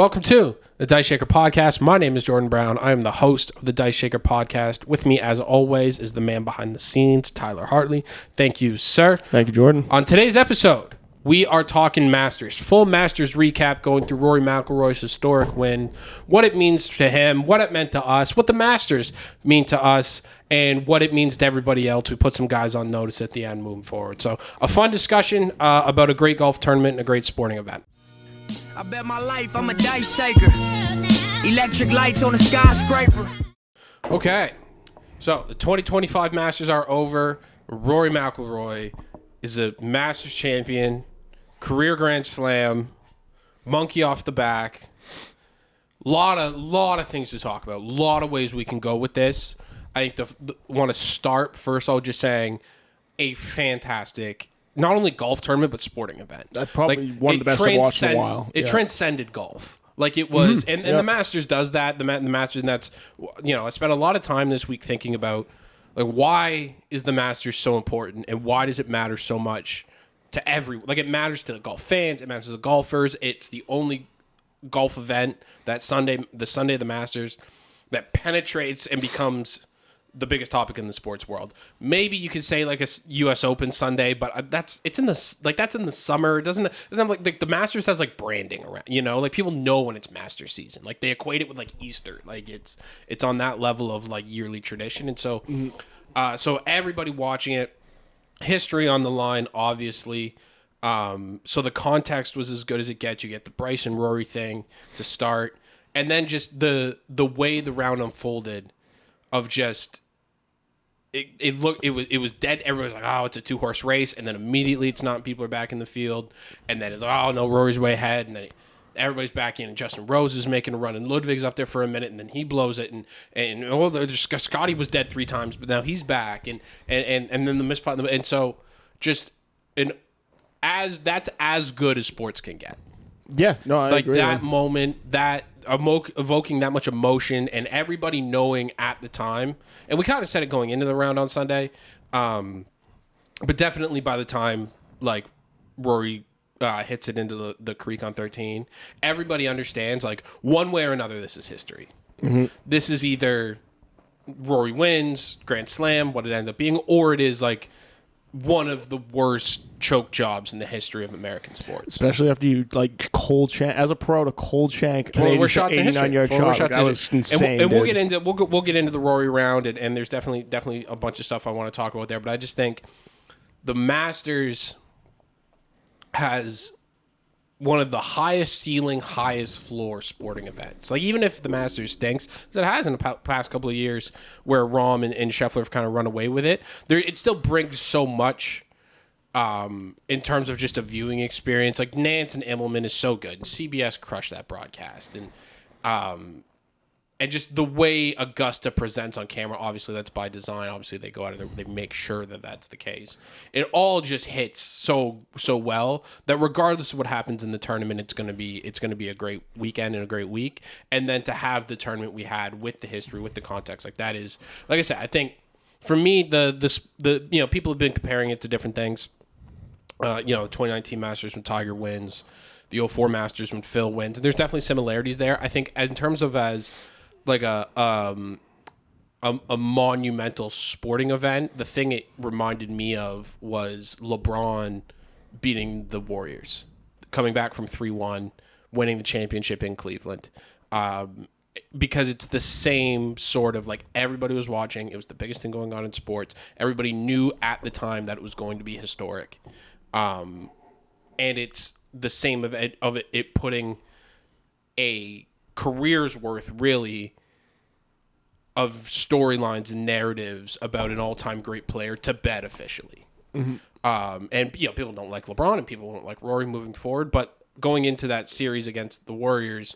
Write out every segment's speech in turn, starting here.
Welcome to the Diceshaker podcast. My name is Jordan Brown. I am the host of the Diceshaker podcast. With me, as always, is the man behind the scenes, Tyler Hartley. Thank you, sir. Thank you, Jordan. On today's episode, we are talking Masters. Full Masters recap, going through Rory McIlroy's historic win, what it means to him, what it meant to us, what the Masters mean to us, and what it means to everybody else. We put some guys on notice at the end moving forward. So a fun discussion about a great golf tournament and a great sporting event. I bet my life I'm a Diceshaker. Electric lights on a skyscraper. Okay, so the 2025 Masters are over. Rory McIlroy is a Masters champion, career Grand Slam, monkey off the back. Lot of things to talk about. A lot of ways we can go with this. I think want to start first. I'll just saying a fantastic, not only golf tournament but sporting event. Probably one of the best I've watched in a while. It transcended golf. Like it was, and the Masters does that. The Masters, and that's, I spent a lot of time this week thinking about, like, why is the Masters so important, and why does it matter so much to everyone? Like, it matters to the golf fans, it matters to the golfers. It's the only golf event that the Sunday of the Masters, that penetrates and becomes the biggest topic in the sports world. Maybe you could say like a U.S. Open Sunday, but that's in the summer. It doesn't have like the Masters has like branding around, like people know when it's Masters season. Like they equate it with like Easter. Like it's on that level of like yearly tradition. And so, so everybody watching it, history on the line, obviously. So the context was as good as it gets. You get the Bryce and Rory thing to start, and then just the way the round unfolded. Of just it was dead. Everybody's like, oh, it's a 2-horse race, and then immediately it's not. People are back in the field, and then it's, oh no, Rory's way ahead, and then everybo's back in, and Justin Rose is making a run, and Ludwig's up there for a minute, and then he blows it, and Scotty was dead 3 times, but now he's back, and then the missed putt, and so just that's as good as sports can get. Yeah, no, I like agree. That moment, that evoking that much emotion, and everybody knowing at the time, and we kind of said it going into the round on Sunday, but definitely by the time like Rory hits it into the creek on 13, everybody understands like one way or another this is history. Mm-hmm. This is either Rory wins Grand Slam, what it ended up being, or it is like one of the worst choke jobs in the history of American sports. Especially after you like cold shank as a pro to cold shank an 89-yard shot. Like, that was insane. And we'll get into the Rory round, and there's definitely a bunch of stuff I want to talk about there. But I just think the Masters has one of the highest ceiling, highest floor sporting events. Like, even if the Masters stinks, as it has in the past couple of years where Rahm and Scheffler have kind of run away with it, it still brings so much in terms of just a viewing experience. Like, Nance and Immelman is so good. And CBS crushed that broadcast. And just the way Augusta presents on camera, obviously that's by design. Obviously they go out and they make sure that that's the case. It all just hits so well that regardless of what happens in the tournament, it's going to be a great weekend and a great week. And then to have the tournament we had with the history, with the context, like that is, like I said, I think for me the people have been comparing it to different things. 2019 Masters when Tiger wins, the 2004 Masters when Phil wins. And there's definitely similarities there. I think in terms of as like a monumental sporting event, the thing it reminded me of was LeBron beating the Warriors, coming back from 3-1, winning the championship in Cleveland. Because it's the same sort of, like, everybody was watching. It was the biggest thing going on in sports. Everybody knew at the time that it was going to be historic. And it's the same of it putting a career's worth, really, of storylines and narratives about an all-time great player to bed officially. Mm-hmm. And people don't like LeBron and people don't like Rory moving forward, but going into that series against the Warriors,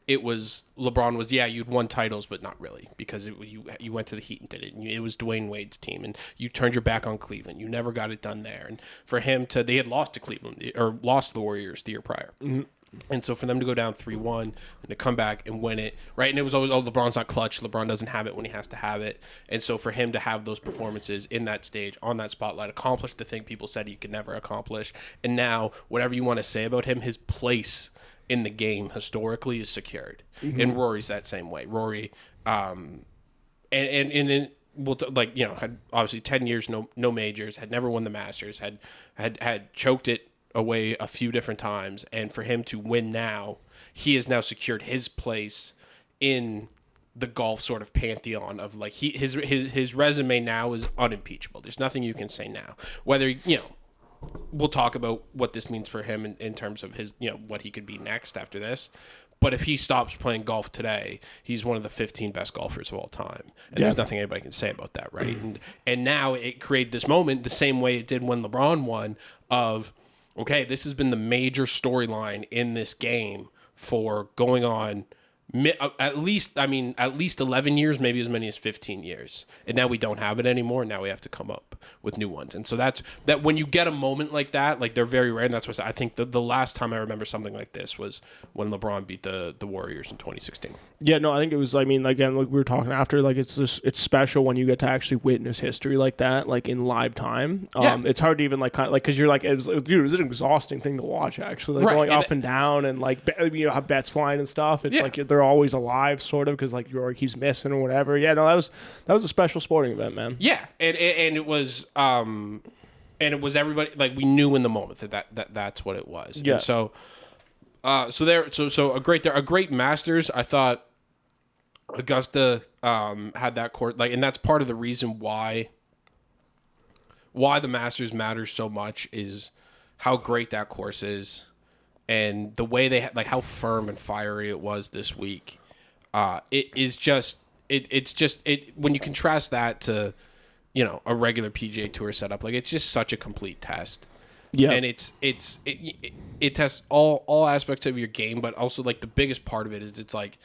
it was LeBron was, you'd won titles, but not really, because you went to the Heat and did it. And it was Dwayne Wade's team, and you turned your back on Cleveland. You never got it done there. And for him they had lost to Cleveland, or lost to the Warriors the year prior. Mm-hmm. And so for them to go down 3-1 and to come back and win it, right? And it was always, LeBron's not clutch. LeBron doesn't have it when he has to have it. And so for him to have those performances in that stage, on that spotlight, accomplish the thing people said he could never accomplish. And now, whatever you want to say about him, his place in the game historically is secured. And Rory's that same way. Rory, and had obviously 10 years, no majors, had never won the Masters, had choked it away a few different times. And for him to win now, he has now secured his place in the golf sort of pantheon of like his resume now is unimpeachable. There's nothing you can say now. Whether, we'll talk about what this means for him in terms of his, what he could be next after this. But if he stops playing golf today, he's one of the 15 best golfers of all time. And there's nothing anybody can say about that, right? And now it created this moment the same way it did when LeBron won of, okay, this has been the major storyline in this game for going on at least 11 years, maybe as many as 15 years. And now we don't have it anymore. Now we have to come up with new ones. And so that when you get a moment like that, like they're very rare. And that's what I think the last time I remember something like this was when LeBron beat the Warriors in 2016. Yeah, no, I think it was, again, like we were talking after, like it's special when you get to actually witness history like that, like in live time. It's hard to even because you're like, it was an exhausting thing to watch actually, like going up and down and like, have bets flying and stuff. It's like they're always alive sort of because like Rory keeps missing or whatever. Yeah, no, that was a special sporting event, man. Yeah, and it was everybody, like we knew in the moment that's what it was. Yeah. And so a great Masters. I thought Augusta had that court, like, and that's part of the reason why the Masters matters so much is how great that course is. And the way they had, like, how firm and fiery it was this week, it's just when you contrast that to, a regular PGA Tour setup, like it's just such a complete test. Yeah, and it tests all aspects of your game, but also like the biggest part of it is it's like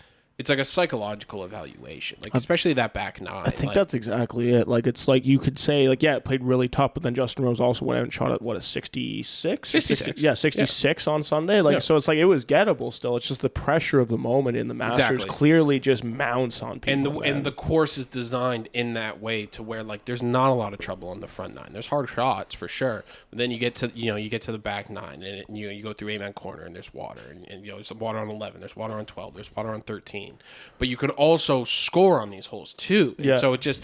a psychological evaluation, like especially that back nine. I think that's exactly it. Like it's like you could say like, it played really tough, but then Justin Rose also went out and shot at a 66? 66 on Sunday. Like so, it's like it was gettable still. It's just the pressure of the moment in the Masters clearly just mounts on people. And the course is designed in that way to where like there's not a lot of trouble on the front nine. There's hard shots for sure, but then you get to the back nine and you go through Amen Corner and there's water and there's water on 11, there's water on 12, there's water on 13. But you can also score on these holes too. Yeah. So it's just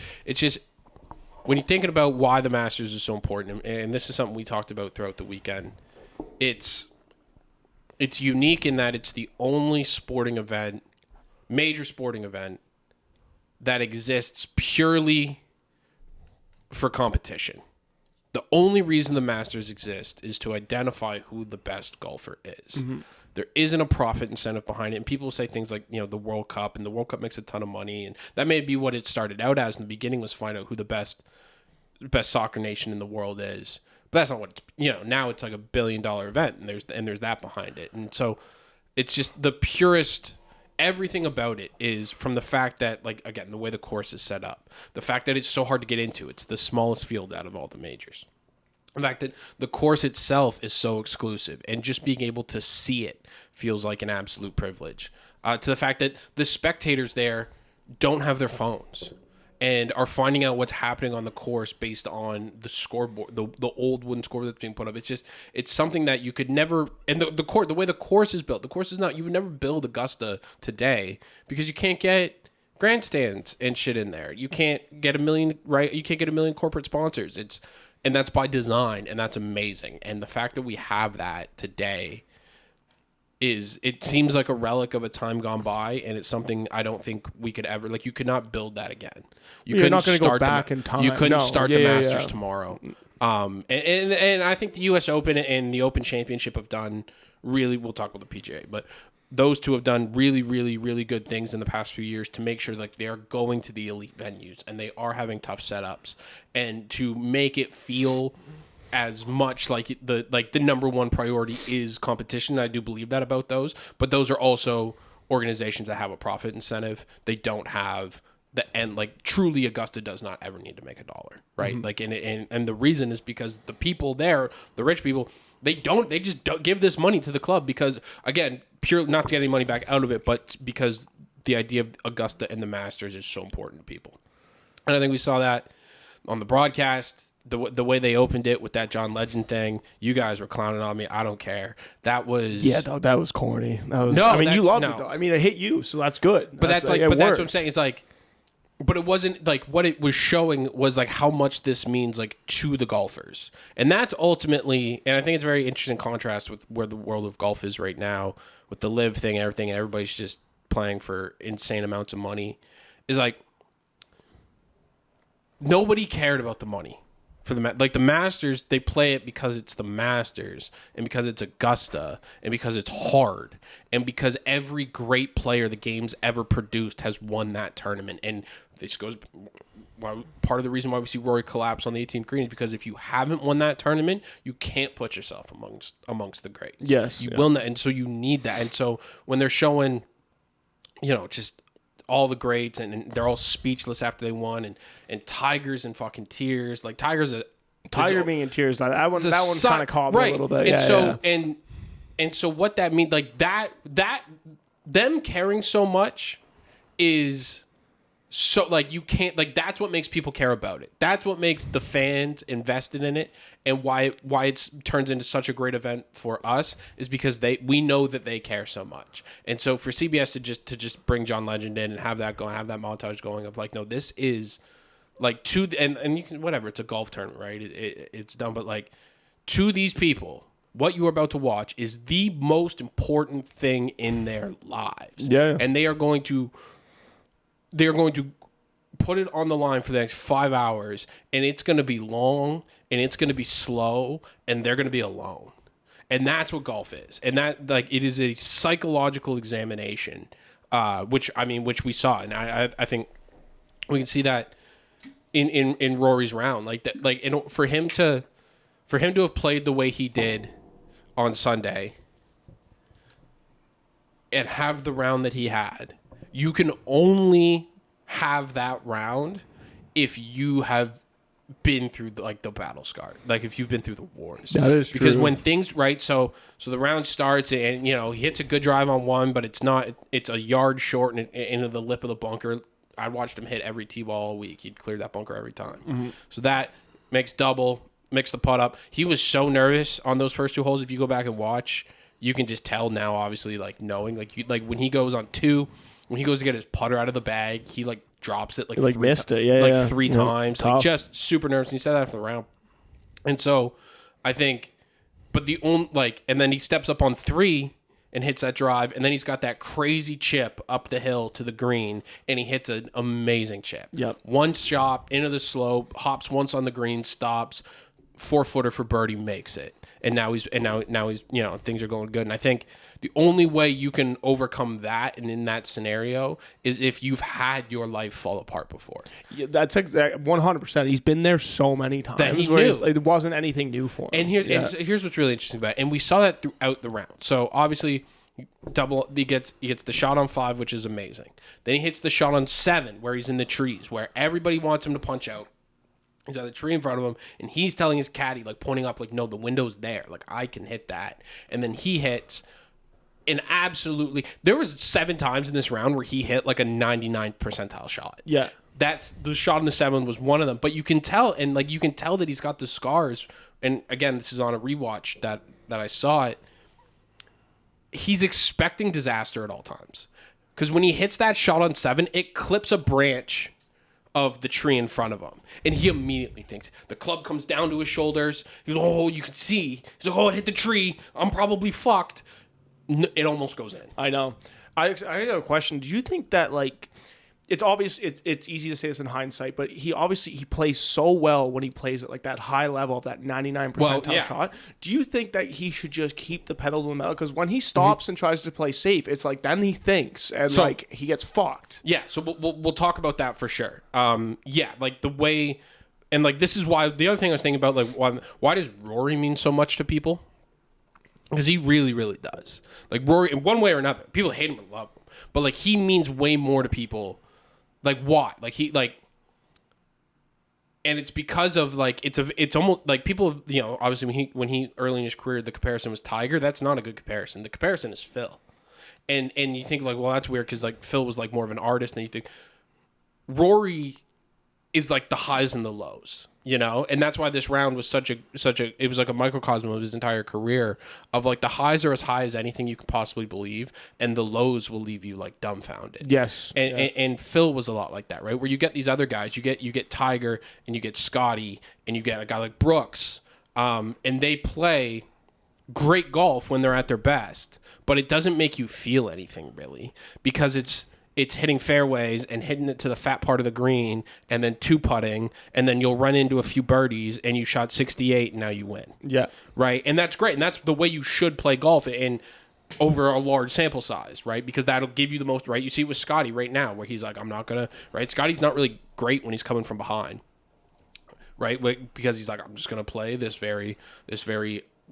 when you're thinking about why the Masters is so important, and this is something we talked about throughout the weekend, it's unique in that it's the only major sporting event that exists purely for competition. The only reason the Masters exist is to identify who the best golfer is. Mm-hmm. There isn't a profit incentive behind it. And people say things like, the World Cup, and the World Cup makes a ton of money. And that may be what it started out as in the beginning, was find out who the best soccer nation in the world is. But that's not what it's, now it's like $1 billion event, and there's that behind it. And so it's just the purest, everything about it is from the fact that, like, again, the way the course is set up, the fact that it's so hard to get into, it's the smallest field out of all the majors. The fact that the course itself is so exclusive, and just being able to see it feels like an absolute privilege. To the fact that the spectators there don't have their phones and are finding out what's happening on the course based on the scoreboard, the old wooden scoreboard that's being put up. It's something that you could never, and the way the course is built, you would never build Augusta today because you can't get grandstands and shit in there. You can't get a million corporate sponsors. And that's by design, and that's amazing. And the fact that we have that today it seems like a relic of a time gone by, and it's something I don't think we could ever, like, you could not build that again. You're not going to go back in time. You couldn't start the Masters tomorrow. And I think the U.S. Open and the Open Championship have done really, we'll talk about the PGA, but those two have done really, really, really good things in the past few years to make sure like they are going to the elite venues and they are having tough setups, and to make it feel as much like the number one priority is competition. I do believe that about those, but those are also organizations that have a profit incentive. They don't have the end, like truly Augusta does not ever need to make $1, right? Mm-hmm. Like, and the reason is because the people there, the rich people, they just don't give this money to the club because, again, pure, not to get any money back out of it, but because the idea of Augusta and the Masters is so important to people. And I think we saw that on the broadcast. the way they opened it with that John Legend thing, you guys were clowning on me. I don't care. That was dog, that was corny. That was, no. I mean, you loved no. it though. I mean, it hit you, so that's good. But that's like, but that's what I'm saying. It's like, but it wasn't like what it was showing was like how much this means like to the golfers, and that's ultimately, and I think it's a very interesting contrast with where the world of golf is right now with the live thing and everything, and everybody's just playing for insane amounts of money. Is like nobody cared about the money for the Masters. They play it because it's the Masters and because it's Augusta and because it's hard and because every great player the game's ever produced has won that tournament. And this goes part of the reason why we see Rory collapse on the 18th green is because if you haven't won that tournament, you can't put yourself amongst the greats. Yes, you will not, and so you need that. And so when they're showing, just all the greats and they're all speechless after they won and Tiger's in fucking tears. Like Tiger being in tears. That one kind of caught me a little bit. And so what that means, like that them caring so much is so like you can't, like that's what makes people care about it. That's what makes the fans invested in it, and why it turns into such a great event for us is because we know that they care so much. And so for CBS to just bring John Legend in and have that going, have that montage going of like, no, this is like and you can, whatever, it's a golf tournament, right? It's done, but like to these people, what you are about to watch is the most important thing in their lives. Yeah, and they are going to put it on the line for the next 5 hours, and it's going to be long, and it's going to be slow, and they're going to be alone. And that's what golf is. And that, like, it is a psychological examination, which we saw. And I think we can see that in Rory's round. Like that, like, for him to have played the way he did on Sunday and have the round that he had, you can only have that round if you have been through the battle scar, like if you've been through the wars. That is true. Because when things so the round starts and he hits a good drive on one, but it's a yard short and into the lip of the bunker. I watched him hit every tee ball all week. He'd clear that bunker every time. Mm-hmm. So that makes double, mix the putt up. He was so nervous on those first two holes. If you go back and watch, you can just tell now, obviously, like knowing, like when he goes on two, when he goes to get his putter out of the bag, he drops it missed it, three times, tough. Just super nervous. And he said that after the round, and so I think, but and then he steps up on three and hits that drive, and then he's got that crazy chip up the hill to the green, and he hits an amazing chip. Yep. One shot into the slope, hops once on the green, stops, 4-footer for birdie, makes it, and now he's things are going good. And I think the only way you can overcome that and in that scenario is if you've had your life fall apart before. Yeah, that's exact 100%. He's been there so many times that he knew it wasn't anything new for him. And here's what's really interesting about it. And we saw that throughout the round. So obviously, he gets the shot on 5, which is amazing. Then he hits the shot on 7, where he's in the trees, where everybody wants him to punch out. He's got the tree in front of him, and he's telling his caddy, pointing up, no, the window's there. I can hit that. And then he hits an absolutely... There was 7 times in this round where he hit, a 99 percentile shot. Yeah. That's... The shot in the 7 was one of them. But you can tell, and, you can tell that he's got the scars. And, again, this is on a rewatch that I saw it. He's expecting disaster at all times. Because when he hits that shot on 7, it clips a branch of the tree in front of him, and he immediately thinks the club comes down to his shoulders. He's like, oh, you can see. He's like, oh, it hit the tree. I'm probably fucked. It almost goes in. I know. I have a question. Do you think that it's obvious? It's easy to say this in hindsight, but he plays so well when he plays at that high level of that 99 percentile shot. Do you think that he should just keep the pedal to the metal? Because when he stops and tries to play safe, it's then he thinks and he gets fucked. Yeah. So we'll talk about that for sure. The way, and this is why the other thing I was thinking about, why does Rory mean so much to people? Because he really, really does. Rory, in one way or another, people hate him or love him, but he means way more to people. Why? And it's because of it's almost people, obviously when he early in his career, the comparison was Tiger. That's not a good comparison. The comparison is Phil. And you think well, that's weird because Phil was more of an artist, and you think Rory is the highs and the lows. you know, and that's why this round was such a it was like a microcosm of his entire career of like the highs are as high as anything you can possibly believe, and the lows will leave you like dumbfounded. Yes. And Phil was a lot like that, right? Where you get these other guys, you get Tiger and you get Scotty and you get a guy like Brooks, and they play great golf when they're at their best, but it doesn't make you feel anything really because it's hitting fairways and hitting it to the fat part of the green and then two putting, and then you'll run into a few birdies and you shot 68 and now you win. Yeah. Right? And that's great. And that's the way you should play golf in over a large sample size, right? Because that'll give you the most, right? You see it with Scotty right now where he's like, I'm not going to, right? Scotty's not really great when he's coming from behind, right? Because he's like, I'm just going to play this very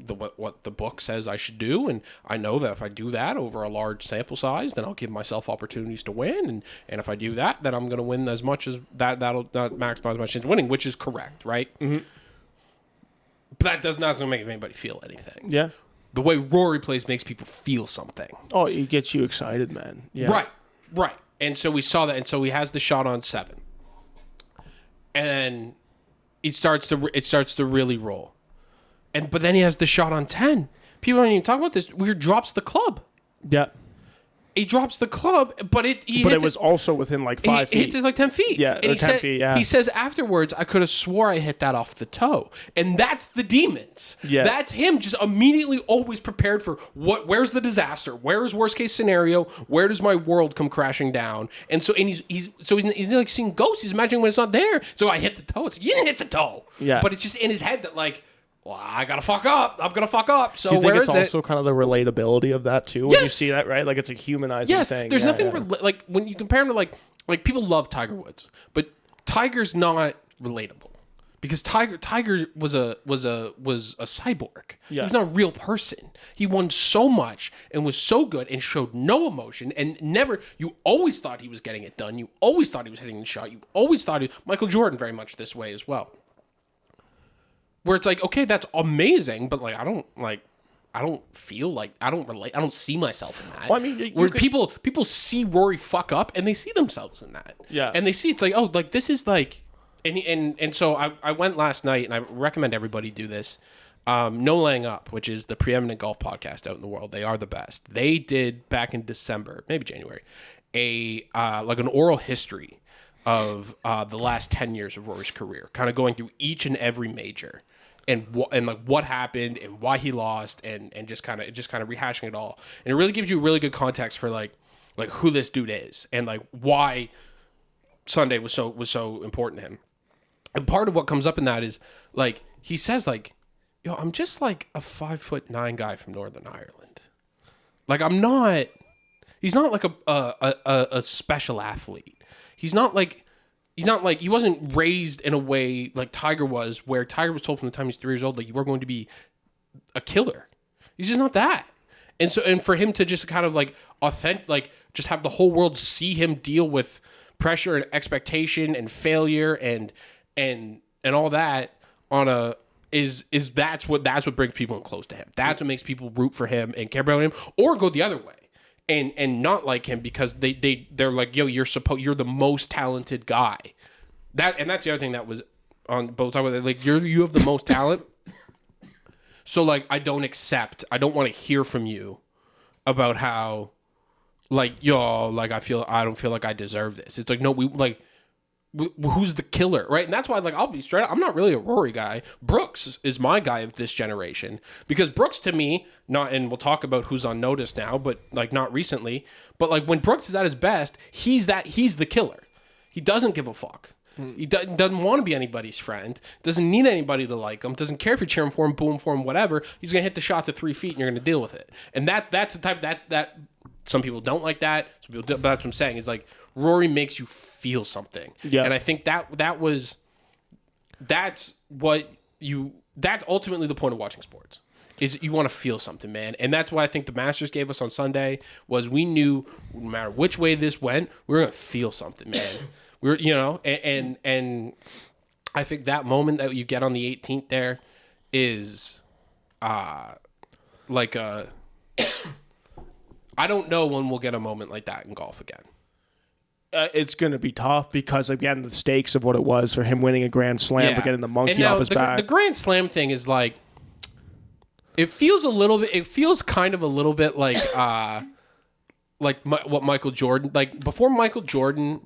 what the book says I should do, and I know that if I do that over a large sample size, then I'll give myself opportunities to win, and if I do that, then I'm going to win as much as that'll not maximize my chance of winning, which is correct, right? Mm-hmm. But that does not make anybody feel anything. Yeah. The way Rory plays makes people feel something. Oh, it gets you excited, man. Yeah. Right. And so we saw that, and so he has the shot on 7, and it starts to really roll. But then he has the shot on 10. People don't even talk about this. Weir drops the club. Yeah. He drops the club, but it was also within like 5 feet. He hits it like 10 feet. Yeah, and 10 feet, yeah. He says afterwards, I could have swore I hit that off the toe. And that's the demons. Yeah. That's him just immediately always prepared for where's the disaster? Where is worst case scenario? Where does my world come crashing down? And so he's like seeing ghosts. He's imagining when it's not there. So I hit the toe. It's you didn't hit the toe. Yeah. But it's just in his head that like, well, I gotta fuck up. I'm gonna fuck up. So Do you think where it's is it? also kind of the relatability of that too? When you see that, right? Like it's a humanizing thing. There's nothing like when you compare him to like people love Tiger Woods, but Tiger's not relatable because Tiger was a cyborg. Yeah. He was not a real person. He won so much and was so good and showed no emotion and never. You always thought he was getting it done. You always thought he was hitting the shot. You always thought Michael Jordan very much this way as well. Where it's like, okay, that's amazing, but like I don't feel like I don't relate. I don't see myself in that. Well, I mean, where people see Rory fuck up and they see themselves in that. Yeah. And they see it's like, oh, like this is like, and so I went last night and I recommend everybody do this. No Laying Up, which is the preeminent golf podcast out in the world. They are the best. They did back in December, maybe January, like an oral history of the last 10 years of Rory's career, kind of going through each and every major and like what happened and why he lost and just kind of rehashing it all. And it really gives you really good context for like who this dude is and like why Sunday was so important to him. And part of what comes up in that is like he says like, yo, I'm just like a 5'9" guy from Northern Ireland. Like he's not like a special athlete. He wasn't raised in a way like Tiger was, where Tiger was told from the time he's 3 years old, like, you are going to be a killer. He's just not that. And for him to just kind of like just have the whole world see him deal with pressure and expectation and failure and all that that's what brings people in close to him. That's what makes people root for him and care about him or go the other way. And not like him because they're like, yo, you're the most talented guy. That's the other thing that was on both sides. Like you have the most talent. So like I don't want to hear from you about how like yo like I don't feel like I deserve this. It's like no, who's the killer, right? And that's why, like, I'll be straight up, I'm not really a Rory guy. Brooks is my guy of this generation because Brooks to me, and we'll talk about who's on notice now, but like not recently, but like when Brooks is at his best, he's the killer. He doesn't give a fuck. He doesn't want to be anybody's friend. Doesn't need anybody to like him. Doesn't care if you cheer him for him, boo him for him, whatever. He's gonna hit the shot to 3 feet, and you're gonna deal with it. And that's the type that some people don't like that. Some people do, but that's what I'm saying. Is like Rory makes you feel something. Yeah. And I think that's ultimately the point of watching sports. Is you want to feel something, man. And that's what I think the Masters gave us on Sunday was we knew no matter which way this went, we were gonna feel something, man. We're and I think that moment that you get on the 18th there is like I don't know when we'll get a moment like that in golf again. It's going to be tough because, again, the stakes of what it was for him winning a Grand Slam, but getting the monkey off his back. The Grand Slam thing is like, it feels kind of a little bit like what Michael Jordan, like before Michael Jordan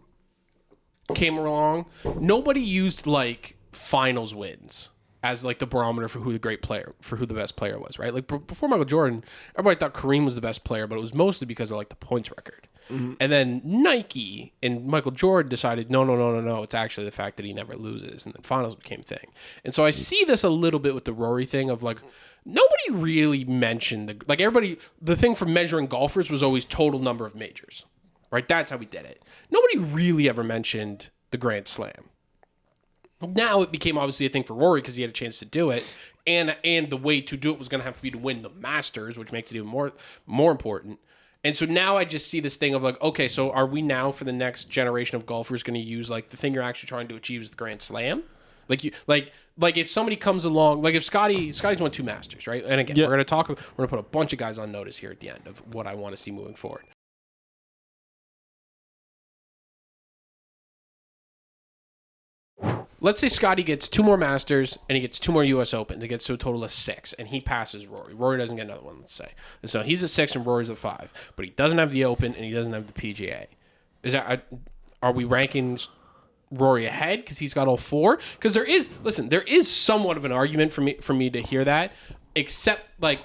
came along, nobody used like finals wins as like the barometer for who the best player was, right? Like before Michael Jordan, everybody thought Kareem was the best player, but it was mostly because of like the points record. Mm-hmm. And then Nike and Michael Jordan decided, no, it's actually the fact that he never loses, and then finals became a thing. And so I see this a little bit with the Rory thing of like, nobody really mentioned the thing for measuring golfers was always total number of majors, right? That's how we did it. Nobody really ever mentioned the Grand Slam. Now it became obviously a thing for Rory because he had a chance to do it, and the way to do it was going to have to be to win the Masters, which makes it even more important. And so now I just see this thing of like, okay, so are we now for the next generation of golfers going to use like the thing you're actually trying to achieve is the Grand Slam? Like if somebody comes along, like if Scotty's won 2 Masters, right? And again, we're going to put a bunch of guys on notice here at the end of what I want to see moving forward. Let's say Scotty gets 2 more Masters and he gets 2 more U.S. Opens. It gets to a total of 6, and he passes Rory. Rory doesn't get another one, let's say. And so he's at 6 and Rory's at 5, but he doesn't have the Open and he doesn't have the PGA. Are we ranking Rory ahead because he's got all 4? Because there is somewhat of an argument for me to hear that, except like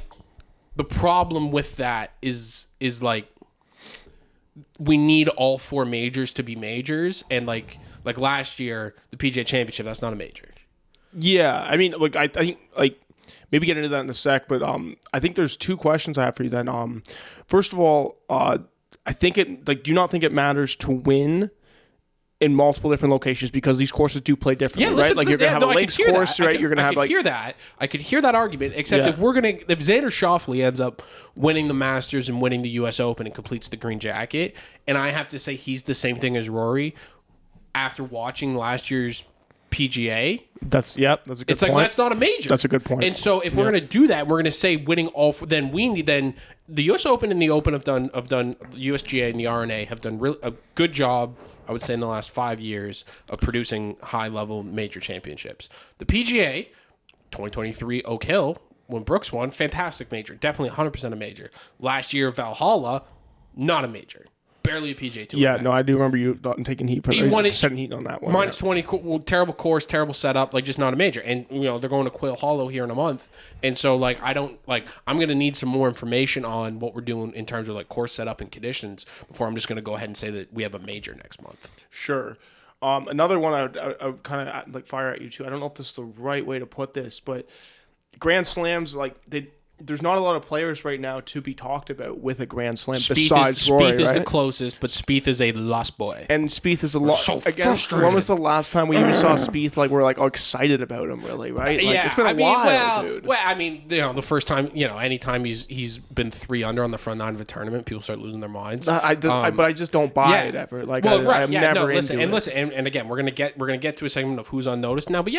the problem with that is like we need all 4 majors to be majors, and like last year, the PGA Championship, that's not a major. Yeah, I mean, like I think like maybe get into that in a sec, but I think there's 2 questions I have for you then. First of all, I think do you not think it matters to win in multiple different locations because these courses do play differently, right? Like you're gonna have a links course, right? You're gonna have like I could hear that argument, except if Xander Schauffele ends up winning the Masters and winning the U.S. Open and completes the green jacket, and I have to say he's the same thing as Rory. After watching last year's PGA, that's a good point. It's like that's not a major. That's a good point. And so if we're going to do that, we're going to say winning all. Then the U.S. Open and the Open have done the USGA and the RNA have done a good job. I would say in the last 5 years of producing high level major championships. The PGA, 2023 Oak Hill when Brooks won, fantastic major, definitely 100% a major. Last year Valhalla, not a major. Barely a PGA Tour. Yeah, no, I do remember you taking heat for that. Setting heat on that one. Minus 20, terrible course, terrible setup, like just not a major. And they're going to Quail Hollow here in a month, and so like I'm going to need some more information on what we're doing in terms of like course setup and conditions before I'm just going to go ahead and say that we have a major next month. Sure. Another one I would kind of like fire at you too. I don't know if this is the right way to put this, but Grand Slams there's not a lot of players right now to be talked about with a Grand Slam besides Rory, Spieth is right? the closest, but Spieth is a lost boy. And Spieth is a lot. So again, when was the last time we even saw Spieth we're like all excited about him, really, right? Like, it's been a while, dude. Well, I mean, the first time, anytime he's been 3 under on the front 9 of a tournament, people start losing their minds. But I just don't buy it ever. Like, I'm never into it. And again, we're gonna get to a segment of who's on notice now. But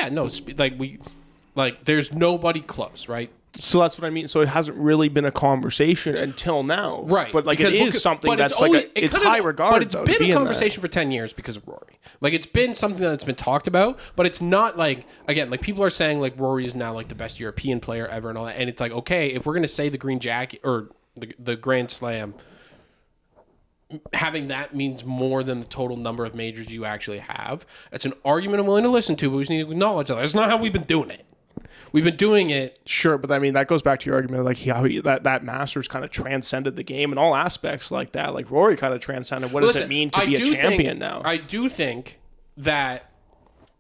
there's nobody close, right? So that's what I mean. So it hasn't really been a conversation until now, right? But like it is something that's like it's high regard. But it's been a conversation for 10 years because of Rory. Like it's been something that's been talked about, but it's not like again like people are saying like Rory is now like the best European player ever and all that. And it's like okay, if we're gonna say the green jacket or the Grand Slam, having that means more than the total number of majors you actually have. That's an argument I'm willing to listen to, but we just need to acknowledge that that's not how we've been doing it. We've been doing it. Sure, but I mean, that goes back to your argument, like how that Masters kind of transcended the game in all aspects like that. Like Rory kind of transcended. What does it mean to be a champion now? I do think that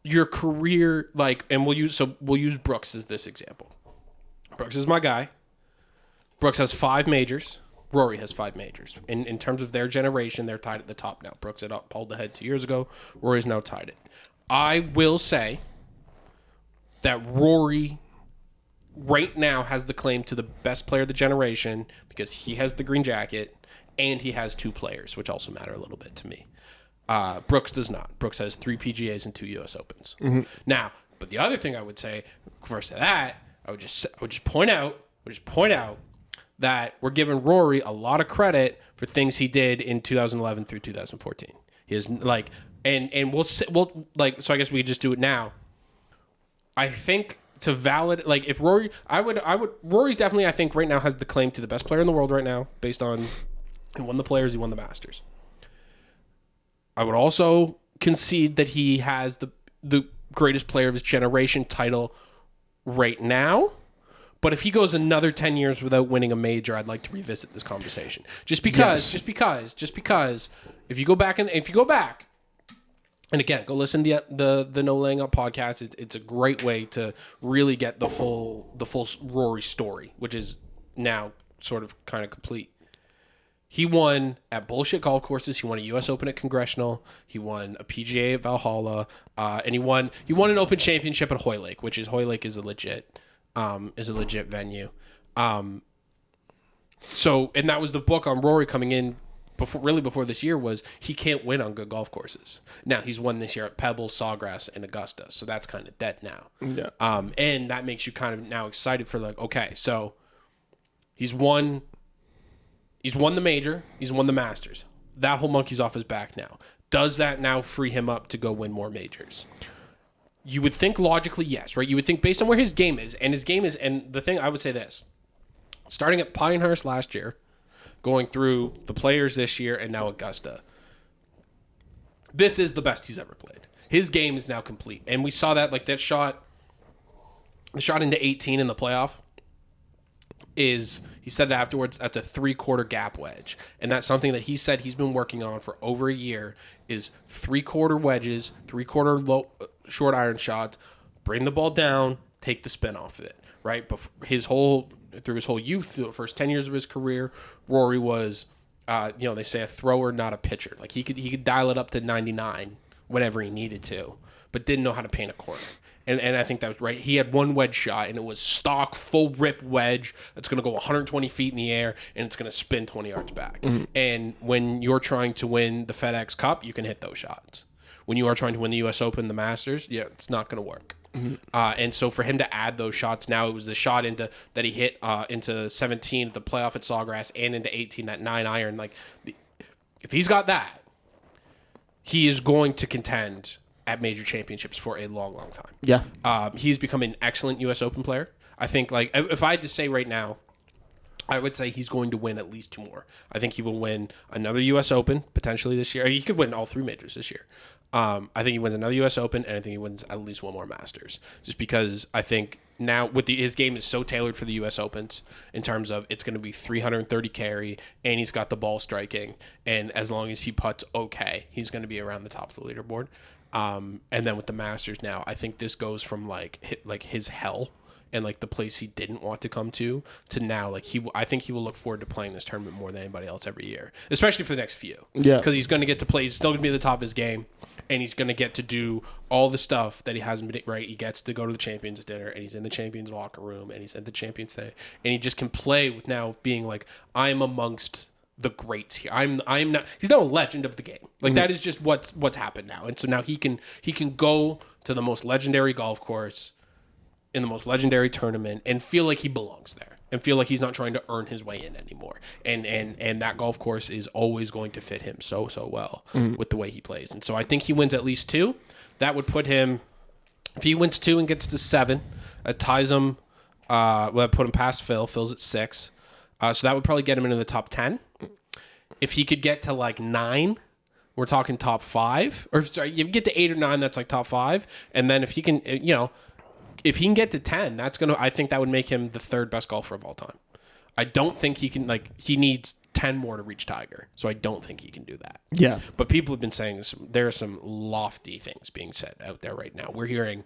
your career, and we'll use Brooks as this example. Brooks is my guy. Brooks has 5 majors. Rory has 5 majors. In terms of their generation, they're tied at the top now. Brooks had pulled ahead 2 years ago. Rory's now tied it. I will say that Rory right now has the claim to the best player of the generation because he has the green jacket and he has 2 players, which also matter a little bit to me. Brooks does not. Brooks has 3 PGAs and 2 U.S. Opens. Mm-hmm. Now, but the other thing I would say, first to that, I would just point out that we're giving Rory a lot of credit for things he did in 2011 through 2014. He has like, and we'll like. So I guess we just do it now. I think to validate, like if Rory, I would Rory's definitely, I think right now has the claim to the best player in the world right now based on he won the Players, he won the Masters. I would also concede that he has the greatest player of his generation title right now. But if he goes another 10 years without winning a major, I'd like to revisit this conversation. Just because if you go back and again, go listen to the No Laying Up podcast. It's a great way to really get the full Rory story, which is now sort of kind of complete. He won at bullshit golf courses. He won a U.S. Open at Congressional. He won a PGA at Valhalla, and he won an Open Championship at Hoylake, which is Hoylake is a legit venue. So, and that was the book on Rory coming in before this year was he can't win on good golf courses. Now he's won this year at Pebbles, Sawgrass, and Augusta, so that's kind of dead now. Yeah. And that makes you kind of now excited for like, okay, so he's won the major, he's won the Masters. That whole monkey's off his back now. Does that now free him up to go win more majors? You would think logically, yes, right? You would think based on where his game is, and the thing I would say this, starting at Pinehurst last year, going through the Players this year, and now Augusta, this is the best he's ever played. His game is now complete. And we saw that, like that shot, the shot into 18 in the playoff, is, he said it afterwards, that's a 3/4 gap wedge. And that's something that he said he's been working on for over a year, is 3/4 wedges, 3/4 low short iron shots, bring the ball down, take the spin off of it, right? But through his whole youth, the first 10 years of his career, Rory was, they say a thrower, not a pitcher. Like he could dial it up to 99 whenever he needed to, but didn't know how to paint a corner. And I think that was right. He had one wedge shot, and it was stock, full rip wedge that's going to go 120 feet in the air, and it's going to spin 20 yards back. Mm-hmm. And when you're trying to win the FedEx Cup, you can hit those shots. When you are trying to win the U.S. Open, the Masters, it's not going to work. Mm-hmm. And so for him to add those shots now, it was the shot that he hit into 17 at the playoff at Sawgrass and into 18, that 9 iron. Like, if he's got that, he is going to contend at major championships for a long, long time. Yeah. He's become an excellent U.S. Open player. I think, like, if I had to say right now, I would say he's going to win at least 2 more. I think he will win another U.S. Open potentially this year. He could win all 3 majors this year. I think he wins another U.S. Open, and I think he wins at least 1 more Masters. Just because I think now his game is so tailored for the U.S. Opens in terms of it's going to be 330 carry, and he's got the ball striking, and as long as he putts okay, he's going to be around the top of the leaderboard. And then with the Masters now, I think this goes from like his hell and like the place he didn't want to come to now, like I think he will look forward to playing this tournament more than anybody else every year, especially for the next few. Yeah, because he's going to get to play. He's still going to be at the top of his game, and he's going to get to do all the stuff that he hasn't been. Right, he gets to go to the Champions dinner, and he's in the Champions locker room, and he's at the Champions thing, and he just can play with now being like, I'm amongst the greats here. I'm not. He's not a legend of the game. Like that is just what's happened now, and so now he can go to the most legendary golf course in the most legendary tournament and feel like he belongs there and feel like he's not trying to earn his way in anymore. And that golf course is always going to fit him so well with the way he plays. And so I think he wins at least 2. That would put him, if he wins 2 and gets to 7, it ties him, put him past Phil. Phil's at 6. So that would probably get him into the top 10. If he could get to like 9, we're talking top 5. Or sorry, you get to 8 or 9, that's like top 5. And then if he can, if he can get to 10, I think that would make him the 3rd best golfer of all time. I don't think he can, he needs 10 more to reach Tiger. So I don't think he can do that. Yeah. But people have been saying there are some lofty things being said out there right now. We're hearing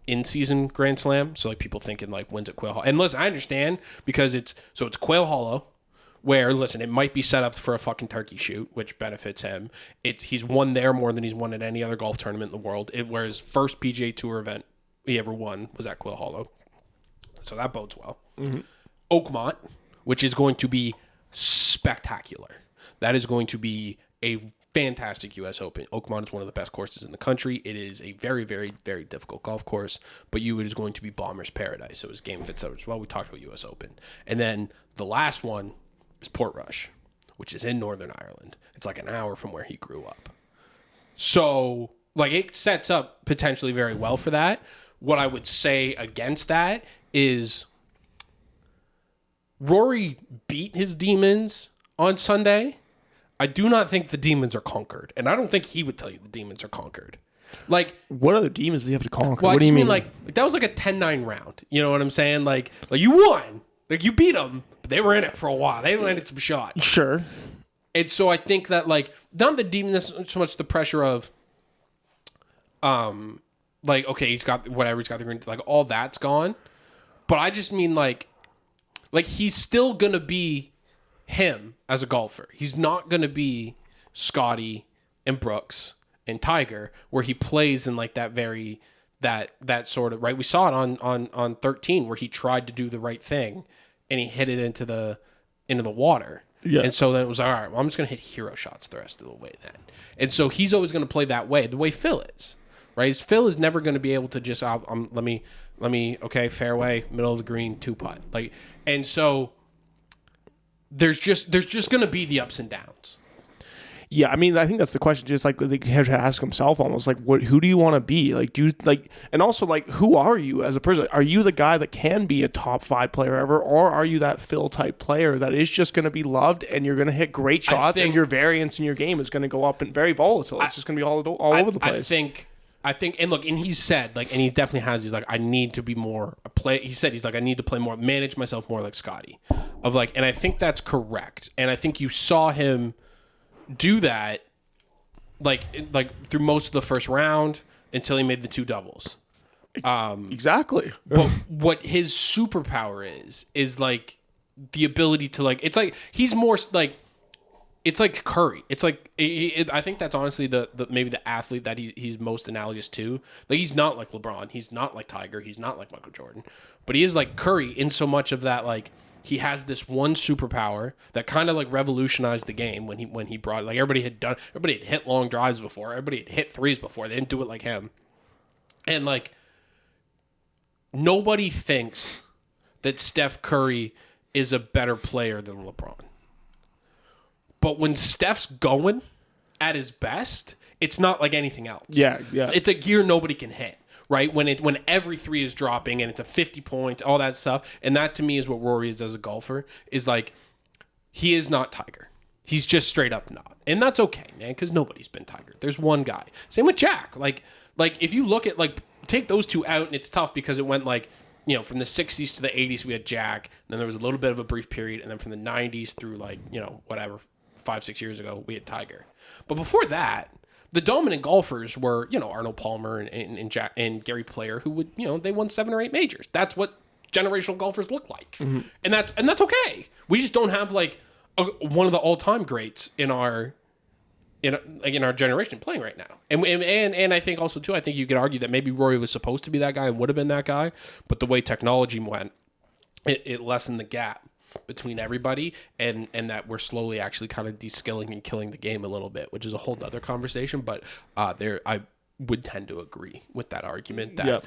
in-season Grand Slam. So people thinking wins at Quail Hollow. And listen, I understand because it's Quail Hollow, where, listen, it might be set up for a fucking turkey shoot, which benefits him. He's won there more than he's won at any other golf tournament in the world. Where his first PGA Tour event he ever won was at Quail Hollow. So that bodes well. Mm-hmm. Oakmont, which is going to be spectacular. That is going to be a fantastic U.S. Open. Oakmont is one of the best courses in the country. It is a very, very, very difficult golf course, but it is going to be bomber's paradise. So his game fits out as well. We talked about U.S. Open. And then the last one is Portrush, which is in Northern Ireland. It's like an hour from where he grew up. So, like, it sets up potentially very well for that. What I would say against that is Rory beat his demons on Sunday. I do not think the demons are conquered. And I don't think he would tell you the demons are conquered. Like, what other demons do you have to conquer? Well, what I do you mean? mean? Like that was like a 10-9 round. You know what I'm saying? Like you won. Like, you beat them, but they were in it for a while. They landed some shots. Sure. And so I think that, like, not the demons, so much the pressure of, like, okay, he's got whatever, he's got the green, like, all that's gone. But I just mean, like he's still gonna be him as a golfer. He's not gonna be Scotty and Brooks and Tiger, where he plays in like that very that sort of, right. We saw it on 13 where he tried to do the right thing and he hit it into the water. Yeah. And so then it was like, all right, well, I'm just gonna hit hero shots the rest of the way then. And so he's always gonna play that way, the way Phil is. Right? Phil is never gonna be able to just let me okay, fairway, middle of the green, 2-putt. Like, and so there's just gonna be the ups and downs. Yeah, I mean, I think that's the question. Just like he had to ask himself, almost like, who do you want to be? Like, do you like, and also like, who are you as a person? Are you the guy that can be a top 5 player ever, or are you that Phil type player that is just going to be loved and you're going to hit great shots and your variance in your game is going to go up and very volatile? It's just going to be all over the place. I think, and look, and he said, like, and he definitely has, he's like, I need to be more a play. He said, he's like, I need to play more, manage myself more like Scotty, of like, and I think that's correct. And I think you saw him do that, like through most of the first round until he made the 2 doubles. Exactly. But what his superpower is like the ability to, like, it's like he's more like, it's like Curry. It's like I think that's honestly the maybe the athlete that he's most analogous to. Like, he's not like LeBron, he's not like Tiger, he's not like Michael Jordan, but he is like Curry in so much of that, like, he has this one superpower that kind of like revolutionized the game when he brought it. Like, everybody had hit long drives before, everybody had hit threes before. They didn't do it like him. And like, nobody thinks that Steph Curry is a better player than LeBron. But when Steph's going at his best, it's not like anything else. Yeah. It's a gear nobody can hit, right? When every 3 is dropping and it's a 50 points, all that stuff. And that to me is what Rory is as a golfer, is like, he is not Tiger. He's just straight up not. And that's okay, man, because nobody's been Tiger. There's one guy. Same with Jack. Like if you look at, like, take those 2 out, and it's tough because it went like, you know, from the 60s to the 80s, we had Jack. And then there was a little bit of a brief period. And then from the 90s through, like, you know, whatever, 5-6 years ago, we had Tiger. But before that, the dominant golfers were, you know, Arnold Palmer and Jack and Gary Player, who would, you know, they won 7 or 8 majors. That's what generational golfers look like. Mm-hmm. And that's okay. We just don't have like one of the all-time greats in our generation playing right now. And I think also too, I think you could argue that maybe Rory was supposed to be that guy and would have been that guy, but the way technology went, it lessened the gap between everybody, and that we're slowly actually kind of de-skilling and killing the game a little bit, which is a whole other conversation. But I would tend to agree with that argument that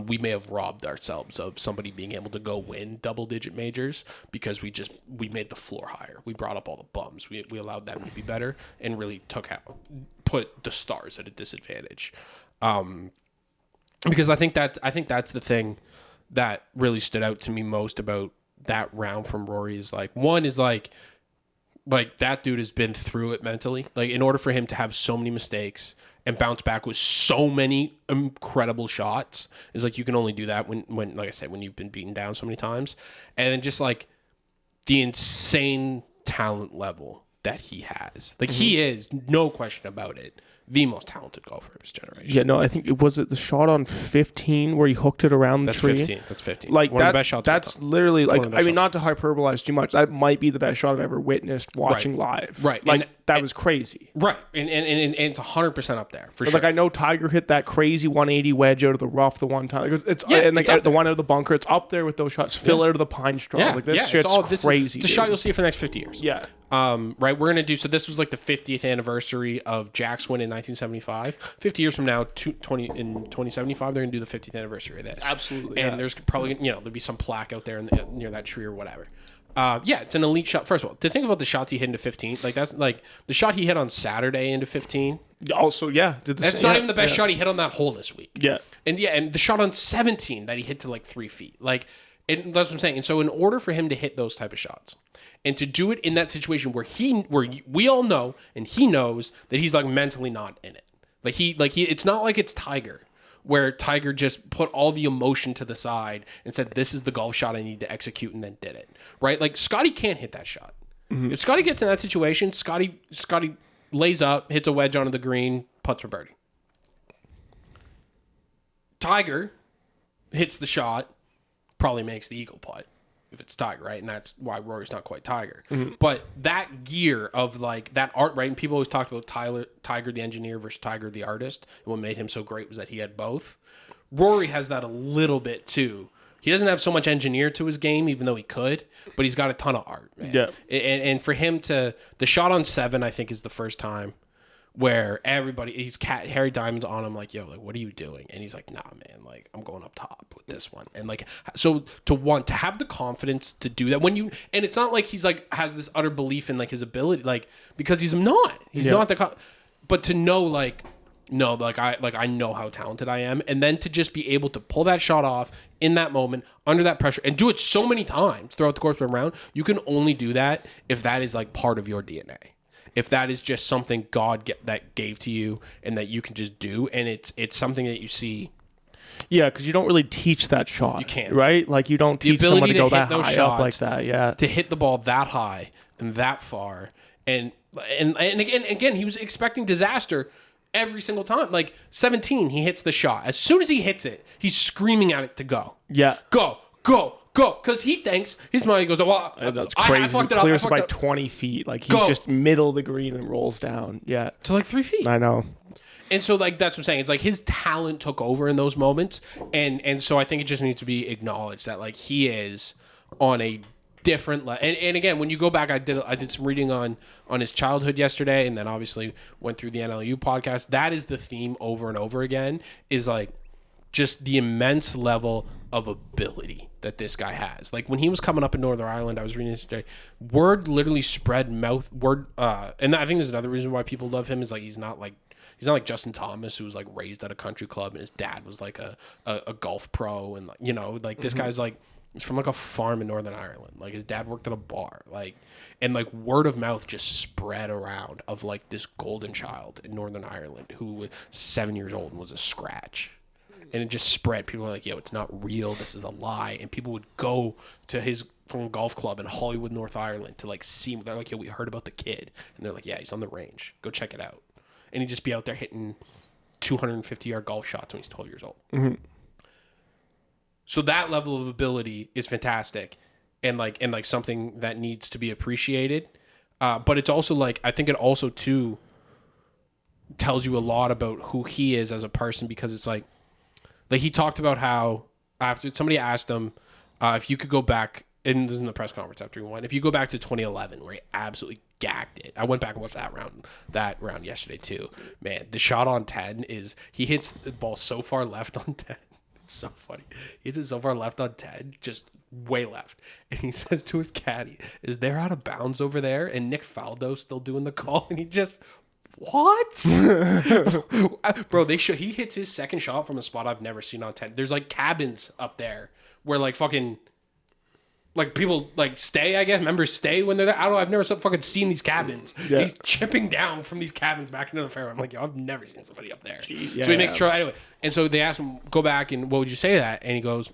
we may have robbed ourselves of somebody being able to go win double-digit majors because we made the floor higher. We brought up all the bums. We allowed them to be better and really put the stars at a disadvantage. Because I think that's the thing that really stood out to me most about that round from Rory is like, one is like that dude has been through it mentally. Like, in order for him to have so many mistakes and bounce back with so many incredible shots, is like, you can only do that when like I said, when you've been beaten down so many times. And then just like the insane talent level that he has. Like, he is, no question about it, the most talented golfer of his generation. Yeah, no, I think it was the shot on 15 where he hooked it around the tree. That's 15. Like, one of the best shots. That's literally, like, I mean, not to hyperbolize too much, that might be the best shot I've ever witnessed watching live. Right. Like, that was crazy. Right. And it's 100% up there, for sure. Like, I know Tiger hit that crazy 180 wedge out of the rough the one time. Like, it's the one out of the bunker, it's up there with those shots. Phil out of the pine straws. Yeah. Like, this shit's crazy. It's a shot you'll see for the next 50 years. Yeah. Right, we're going to do, so this was like the 50th anniversary of Jack's win in 1975. 50 years from now, in 2075, they're going to do the 50th anniversary of this. Absolutely. And there's probably, you know, there'll be some plaque out there near that tree or whatever. Yeah, it's an elite shot. First of all, to think about the shots he hit into 15, like that's like the shot he hit on Saturday into 15. Also, yeah. That's not even the best shot he hit on that hole this week. Yeah. And the shot on 17 that he hit to like 3 feet. Like, that's what I'm saying. And so in order for him to hit those type of shots and to do it in that situation where we all know and he knows that he's like mentally not in it. It's not like it's Tiger, where Tiger just put all the emotion to the side and said, this is the golf shot I need to execute, and then did it. Right? Like, Scotty can't hit that shot. Mm-hmm. If Scotty gets in that situation, Scotty lays up, hits a wedge onto the green, putts for birdie. Tiger hits the shot, probably makes the eagle putt if it's Tiger, right? And that's why Rory's not quite Tiger. Mm-hmm. But that gear of like that art, right? And people always talked about Tiger the engineer versus Tiger the artist. And what made him so great was that he had both. Rory has that a little bit too. He doesn't have so much engineer to his game, even though he could, but he's got a ton of art, man. Yeah. And for him the shot on 7, I think, is the first time where Harry Diamond's on him like, yo, like, what are you doing? And he's like, nah, man, like, I'm going up top with this one. And like, so to have the confidence to do that and it's not like he's like has this utter belief in like his ability, like, because he's not but to know like, no, like I know how talented I am, and then to just be able to pull that shot off in that moment under that pressure and do it so many times throughout the course of a round, you can only do that if that is like part of your DNA. If that is just something God that gave to you and that you can just do, and it's something that you see. Yeah, because you don't really teach that shot. You can't. Right? Like, you don't teach someone to go that high up like that. Yeah. To hit the ball that high and that far. And again, he was expecting disaster every single time. Like, 17, he hits the shot. As soon as he hits it, he's screaming at it to go. Yeah. Go. Because he thinks, his mind goes, well, that's crazy. I fucked it up. Clears by 20 feet. Like, he's just middle of the green and rolls down. Yeah. To like 3 feet. I know. And so, like, that's what I'm saying. It's like his talent took over in those moments. And so I think it just needs to be acknowledged that, like, he is on a different level. And again, when you go back, I did some reading on his childhood yesterday, and then obviously went through the NLU podcast. That is the theme over and over again, is like just the immense level of ability that this guy has. Like, when he was coming up in Northern Ireland, I was reading this today, word literally spread and I think there's another reason why people love him is like he's not like Justin Thomas, who was like raised at a country club and his dad was like a golf pro, and like, you know, like this guy's like, he's from like a farm in Northern Ireland. Like, his dad worked at a bar, like, and like word of mouth just spread around of like this golden child in Northern Ireland who was 7 years old and was a scratch. And it just spread. People were like, yo, it's not real. This is a lie. And people would go to his golf club in Hollywood, North Ireland to like see him. They're like, yo, we heard about the kid. And they're like, yeah, he's on the range. Go check it out. And he'd just be out there hitting 250-yard golf shots when he's 12 years old. Mm-hmm. So that level of ability is fantastic. And like something that needs to be appreciated. But it's also like, I think it also too tells you a lot about who he is as a person, because it's like he talked about how after somebody asked him if you could go back, and this is in the press conference after he won, if you go back to 2011 where he absolutely gacked it. I went back and watched that round yesterday too. Man, the shot on 10 is, he hits the ball so far left on 10. It's so funny. He hits it so far left on 10, just way left. And he says to his caddy, is there out of bounds over there? And Nick Faldo's still doing the call, and he just... What? Bro, he hits his second shot from a spot I've never seen on 10. There's like cabins up there where like fucking like people like stay, I guess. Members stay when they're there. I don't know, I've never fucking seen these cabins. Yeah. He's chipping down from these cabins back into the fairway. I'm like, yo, I've never seen somebody up there. Jeez, yeah, so he makes sure anyway. And so they ask him, go back and what would you say to that? And he goes,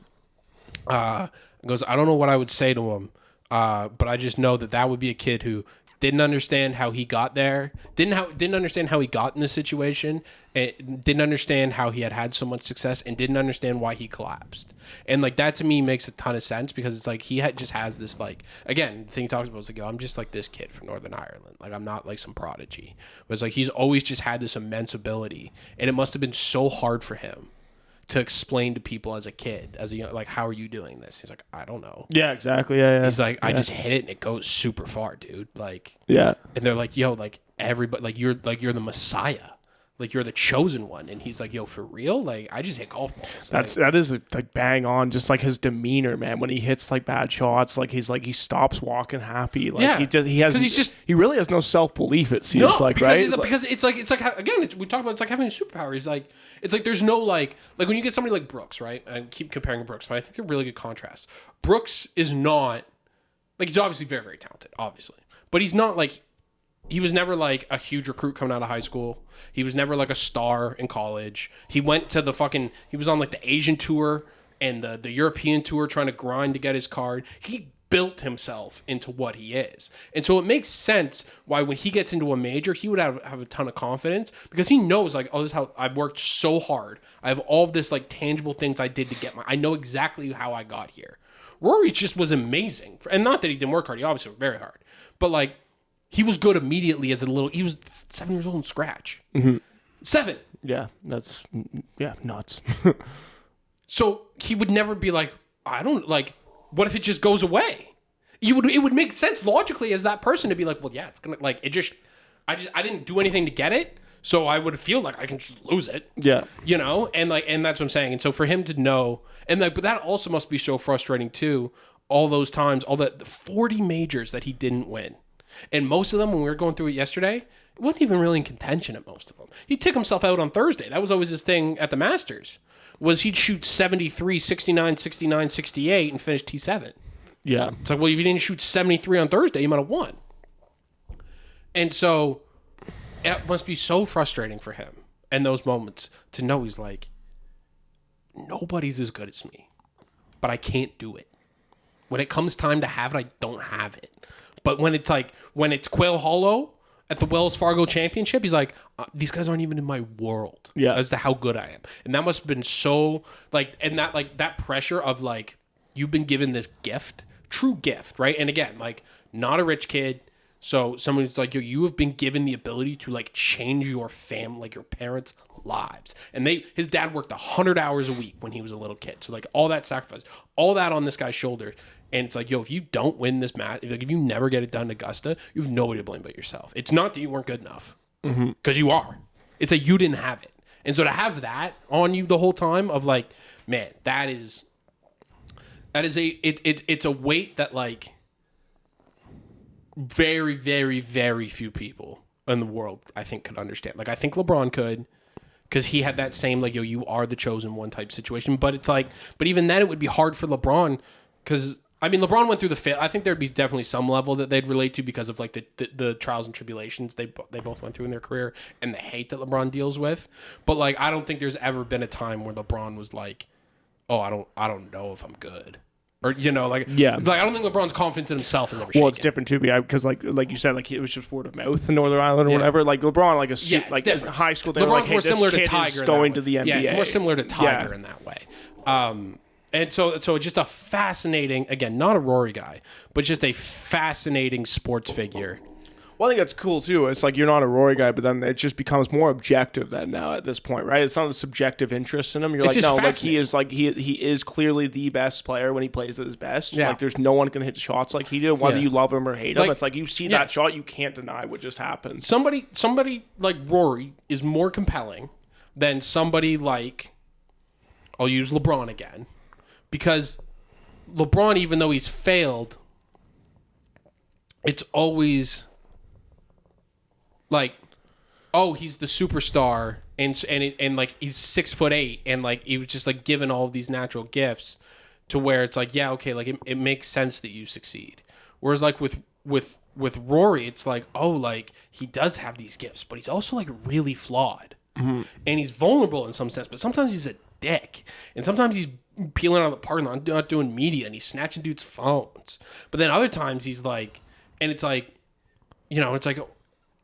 I don't know what I would say to him. But I just know that would be a kid who didn't understand how he got there, didn't understand how he got in this situation, and didn't understand how he had so much success, and didn't understand why he collapsed. And like that to me makes a ton of sense, because it's like he just has this, like, again, the thing he talks about is like, yo, I'm just like this kid from Northern Ireland, like I'm not like some prodigy. But it's like he's always just had this immense ability, and it must have been so hard for him to explain to people as a kid, as a young, like, how are you doing this? He's like, I don't know. Yeah, exactly. Yeah. He's like, I just hit it and it goes super far, dude. Like, yeah. And they're like, yo, like everybody, like you're the Messiah. like you're the chosen one, and he's like, yo, for real, like I just hit golf balls. That is like bang on, just like his demeanor, man. When he hits like bad shots, like he stops walking happy, like he really has no self belief. It seems right? Because it's like again, we talk about it's like having a superpower. He's like it's like there's no like when you get somebody like Brooks, right? I keep comparing Brooks, but I think they're really good contrast. Brooks is not like he's obviously very very talented, obviously, but he's not like. He was never like a huge recruit coming out of high school. He was never like a star in college. He went to he was on like the Asian tour and the European tour trying to grind to get his card. He built himself into what he is. And so it makes sense why when he gets into a major, he would have a ton of confidence because he knows like, oh, this is how I've worked so hard. I have all of this like tangible things I did to get I know exactly how I got here. Rory just was amazing. And not that he didn't work hard. He obviously worked very hard. But like, he was good immediately as he was 7 years old in scratch. Mm-hmm. 7. Yeah, that's nuts. So he would never be like, I don't like, what if it just goes away? It would make sense logically as that person to be like, well, yeah, it's gonna like, I didn't do anything to get it. So I would feel like I can just lose it. Yeah. You know, and that's what I'm saying. And so for him to know, and like, but that also must be so frustrating too. All those times, all the 40 majors that he didn't win. And most of them, when we were going through it yesterday, it wasn't even really in contention at most of them. He took himself out on Thursday. That was always his thing at the Masters, was he'd shoot 73, 69, 69, 68, and finish T7. Yeah. It's like, well, if you didn't shoot 73 on Thursday, you might have won. And so it must be so frustrating for him in those moments to know he's like, nobody's as good as me, but I can't do it. When it comes time to have it, I don't have it. But when it's Quail Hollow at the Wells Fargo Championship, he's like, these guys aren't even in my world. Yeah. As to how good I am. And that must have been so like, and that like that pressure of like, you've been given this gift, true gift, right? And again, like not a rich kid. So someone's like, you have been given the ability to like change your family, like your parents' lives. And his dad worked 100 hours a week when he was a little kid. So like all that sacrifice, all that on this guy's shoulders. And it's like, yo, if you don't win this match, if you never get it done in Augusta, you have nobody to blame but yourself. It's not that you weren't good enough, because you are. It's that you didn't have it. And so to have that on you the whole time of like, man, it's a weight that like very, very, very few people in the world, I think, could understand. Like, I think LeBron could, because he had that same, like, yo, you are the chosen one type situation. But it's like, but even then it would be hard for LeBron, because I mean, LeBron went through I think there'd be definitely some level that they'd relate to because of like the trials and tribulations they both went through in their career and the hate that LeBron deals with. But like, I don't think there's ever been a time where LeBron was like, oh, I don't know if I'm good. Or, you know, like, yeah. Like, I don't think LeBron's confidence in himself is ever shaken. Well, it's different too, because like you said, like it was just word of mouth in Northern Ireland or whatever. Like LeBron, like in high school, they were like, hey, this kid is going to the NBA. Yeah, it's more similar to Tiger in that way. And so just a fascinating, again, not a Rory guy, but just a fascinating sports figure. Well, I think that's cool too. It's like you're not a Rory guy, but then it just becomes more objective then now at this point, right? It's not a subjective interest in him. You're like, no, like he is clearly the best player when he plays at his best. Yeah. Like there's no one can hit shots like he did, whether you love him or hate him. It's like you see that shot, you can't deny what just happened. Somebody like Rory is more compelling than somebody like, I'll use LeBron again, because LeBron, even though he's failed, it's always like, oh, he's the superstar, and like he's 6'8", and like he was just like given all of these natural gifts, to where it's like, yeah, okay, like it makes sense that you succeed. Whereas like with Rory, it's like, oh, like he does have these gifts, but he's also like really flawed, and he's vulnerable in some sense. But sometimes he's a dick, and sometimes he's peeling out of the parking lot, not doing media, and he's snatching dudes' phones. But then other times he's like, and it's like, you know, it's like,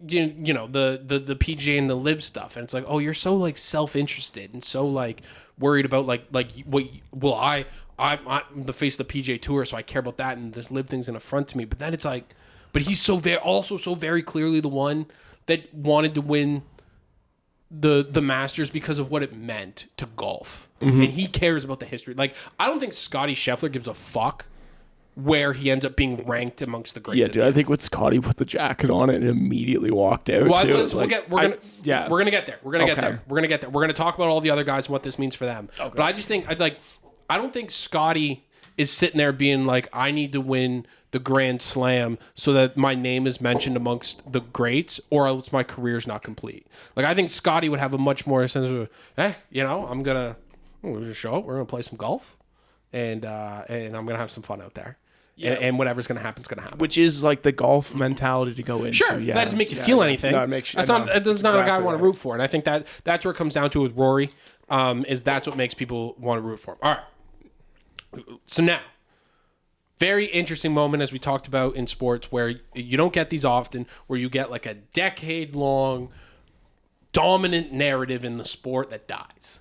you know, the PGA and the live stuff, and it's like, oh, you're so like self-interested and so like worried about like what, well, I'm the face of the PGA Tour, so I care about that, and this live thing's an affront to me. But then it's like, but he's so very clearly the one that wanted to win the Masters because of what it meant to golf, and he cares about the history. Like, I don't think Scotty Scheffler gives a fuck where he ends up being ranked amongst the greats. Yeah, dude. I think with Scotty put the jacket on it and immediately walked out. Well, too. we're gonna get there. We're gonna get there. We're gonna get there. We're gonna talk about all the other guys and what this means for them. Okay. But I just think I don't think Scotty is sitting there being like, I need to win the Grand Slam so that my name is mentioned amongst the greats, or else my career's not complete. Like, I think Scotty would have a much more sense of, we're gonna show up, we're gonna play some golf, and I'm gonna have some fun out there. Yeah. And whatever's gonna happen is gonna happen. Which is like the golf mentality to go into. Sure, that doesn't make you feel anything. No, it makes you. That's not a guy I want to root for, and I think that's where it comes down to with Rory. Is that's what makes people want to root for him. All right. So now, very interesting moment as we talked about in sports, where you don't get these often, where you get like a decade-long dominant narrative in the sport that dies.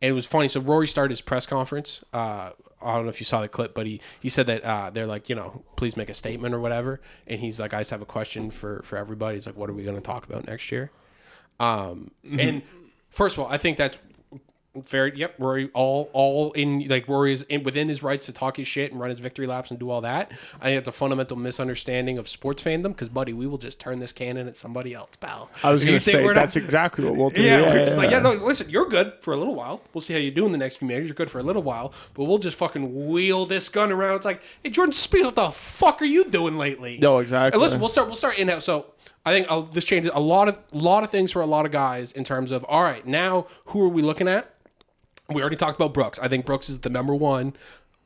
And it was funny. So Rory started his press conference. I don't know if you saw the clip, but he said that they're like, please make a statement or whatever. And he's like, I just have a question for everybody. He's like, what are we going to talk about next year? And first of all, I think that's very, Rory, all in, like, Rory is within his rights to talk his shit and run his victory laps and do all that. I think it's a fundamental misunderstanding of sports fandom, because, buddy, we will just turn this cannon at somebody else, pal. I was going to say, that's exactly what we'll do. We're just like, no, listen, you're good for a little while. We'll see how you do in the next few majors. You're good for a little while, but we'll just fucking wheel this gun around. It's like, hey, Jordan Spieth, what the fuck are you doing lately? No, exactly. And listen, we'll start in-house. So I think this changes a lot of things for a lot of guys in terms of, all right, now who are we looking at? We already talked about Brooks. I think Brooks is the number one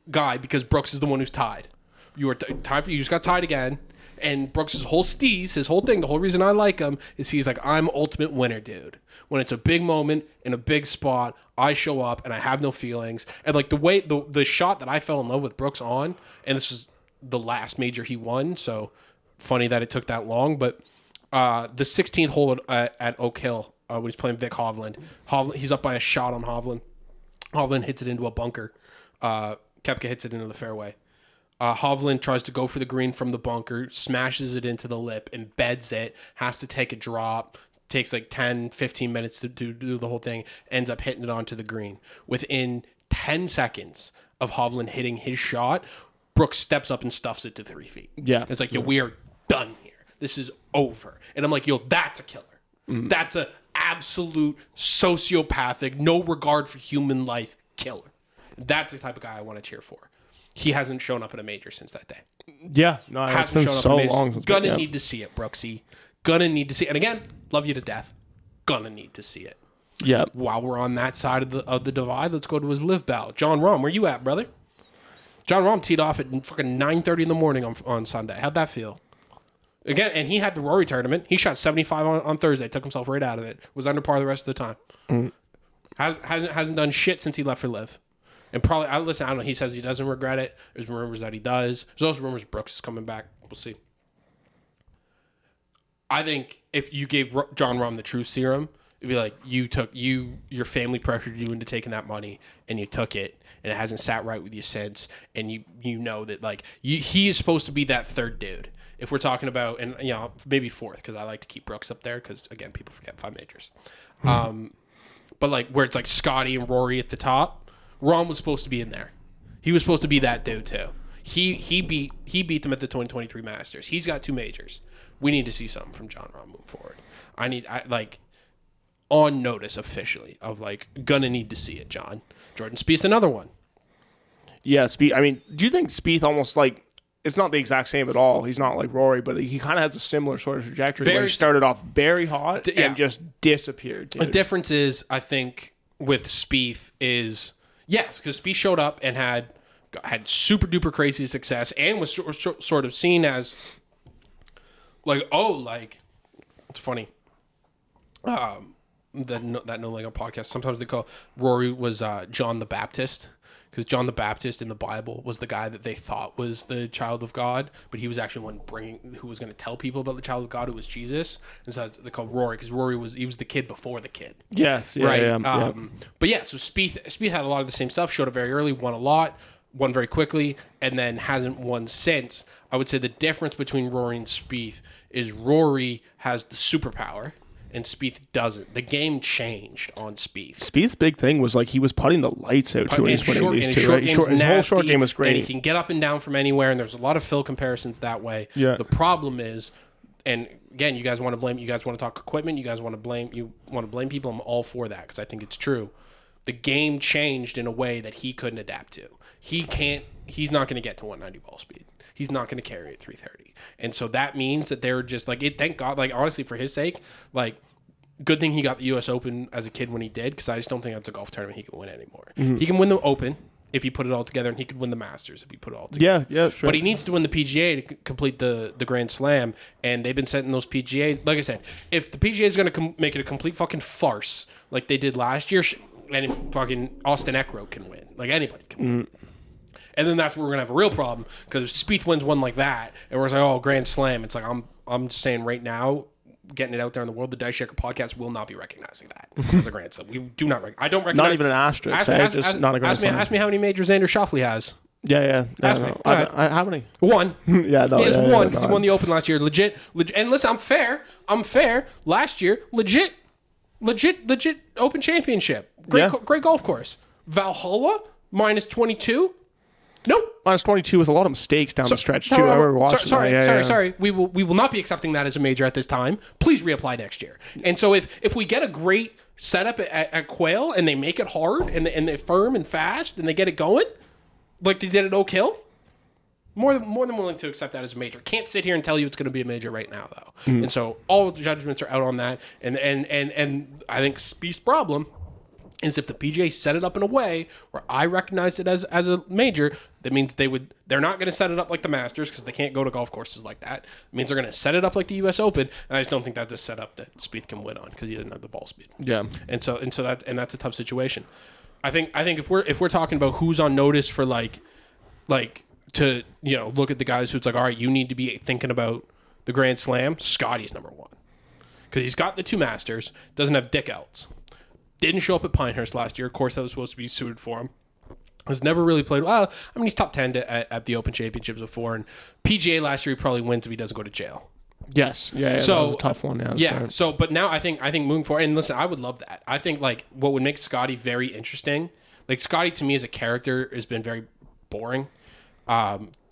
guy because Brooks is the one who's tied. You were tied. You just got tied again. And Brooks' whole steez, his whole thing, the whole reason I like him is he's like, I'm ultimate winner, dude. When it's a big moment in a big spot, I show up and I have no feelings. And like the way the shot that I fell in love with Brooks on, and this was the last major he won, so funny that it took that long. But the 16th hole at Oak Hill when he's playing Vic Hovland, he's up by a shot on Hovland. Hovland hits it into a bunker. Koepka hits it into the fairway. Hovland tries to go for the green from the bunker, smashes it into the lip, embeds it, has to take a drop, takes like 10, 15 minutes to do the whole thing, ends up hitting it onto the green. Within 10 seconds of Hovland hitting his shot, Brooks steps up and stuffs it to 3 feet. Yeah. It's like, we are done here. This is over. And I'm like, that's a killer. Mm-hmm. That's a absolute sociopathic, no regard for human life killer. That's the type of guy I want to cheer for. He hasn't shown up in a major since that day. Yeah, no, it's been so long since. Gonna need to see it, Brooksy. Gonna need to see it. And again, love you to death. Gonna need to see it. Yeah. While we're on that side of the divide, let's go to his live battle. John Rahm, where you at, brother? John Rahm teed off at fucking 9:30 in the morning on Sunday. How'd that feel? Again, and he had the Rory tournament. He shot 75 on Thursday, took himself right out of it. Was under par the rest of the time. Hasn't done shit since he left for live. And probably, I don't know, he says he doesn't regret it. There's rumors that he does. There's also rumors Brooks is coming back. We'll see. I think if you gave John Rahm the truth serum, it'd be like, your family pressured you into taking that money, and you took it, and it hasn't sat right with you since, and you know that, like, he is supposed to be that third dude. If we're talking about, and maybe fourth, because I like to keep Brooks up there, because again, people forget 5 majors. But like where it's like Scotty and Rory at the top, Rahm was supposed to be in there. He was supposed to be that dude too. He beat them at the 2023 Masters. He's got 2 majors. We need to see something from John Rahm moving forward. I like on notice officially of like gonna need to see it. Jordan Spieth, another one. Yeah, Spieth. I mean, do you think Spieth almost like? It's not the exact same at all. He's not like Rory, but he kind of has a similar sort of trajectory where he started off very hot and just disappeared. Dude. The difference is, I think, with Spieth is, yes, because Spieth showed up and had super duper crazy success and was sort of seen as like, it's funny. That No Leg Up podcast, sometimes they call Rory was John the Baptist. Because John the Baptist in the Bible was the guy that they thought was the child of God, but he was actually one who was going to tell people about the child of God, who was Jesus. And so they called Rory, because Rory was the kid before the kid. Yes, yeah, right. Yeah. But yeah, so Spieth had a lot of the same stuff. Showed up very early, won a lot, won very quickly, and then hasn't won since. I would say the difference between Rory and Spieth is Rory has the superpower, and Spieth doesn't. The game changed on Spieth. Spieth's big thing was like he was putting the lights out too when he's winning these two. Right? His whole short game was great. And he can get up and down from anywhere, and there's a lot of Phil comparisons that way. Yeah. The problem is, and again, you guys want to talk equipment, you want to blame people. I'm all for that because I think it's true. The game changed in a way that he couldn't adapt to. He's not going to get to 190 ball speed. He's not going to carry at 330. And so that means that they're just like, thank God, like honestly, for his sake, like good thing he got the US Open as a kid when he did, because I just don't think that's a golf tournament he can win anymore. Mm-hmm. He can win the Open if he put it all together, and he could win the Masters if he put it all together. Yeah, sure. But he needs to win the PGA to complete the Grand Slam, and they've been setting those PGA. Like I said, if the PGA is going to make it a complete fucking farce like they did last year, and fucking Austin Eckroat can win. Like anybody can win. And then that's where we're gonna have a real problem, because if Spieth wins one like that, and we're like, oh, Grand Slam, it's like I'm just saying right now, getting it out there in the world, the Diceshaker podcast will not be recognizing that as a Grand Slam. We do not. I don't recognize. Not even an asterisk. Just not a Grand Slam. Ask me how many majors Xander Schauffele has. Yeah. Ask me. How many? One. Yeah, no, he has one because he won the Open last year. Legit. And listen, I'm fair. Last year, legit Open Championship. Great golf course. Valhalla minus 22. Nope. Minus 22 with a lot of mistakes down the stretch too. I remember watching. Sorry. We will not be accepting that as a major at this time. Please reapply next year. And so if we get a great setup at Quail and they make it hard and they're firm and fast and they get it going, like they did at Oak Hill, more than willing to accept that as a major. Can't sit here and tell you it's going to be a major right now though. And so all judgments are out on that. And I think Spieth's problem is if the PGA set it up in a way where I recognized it as a major, that means they're not going to set it up like the Masters because they can't go to golf courses like that. It means they're going to set it up like the US Open, and I just don't think that's a setup that Spieth can win on because he doesn't have the ball speed. Yeah. And so that's a tough situation. I think if we're talking about who's on notice for like to look at the guys who's like, all right, you need to be thinking about the Grand Slam, Scotty's number one. Because he's got the two Masters, doesn't have Dick Elts. Didn't show up at Pinehurst last year. Of course, that was supposed to be suited for him. Has never really played well. I mean, he's top 10 at the Open Championships before. And PGA last year, he probably wins if he doesn't go to jail. Yes. Yeah, so, that was a tough one. Yeah. So, but now I think moving forward, and listen, I would love that. I think like what would make Scotty very interesting, like Scotty to me as a character has been very boring.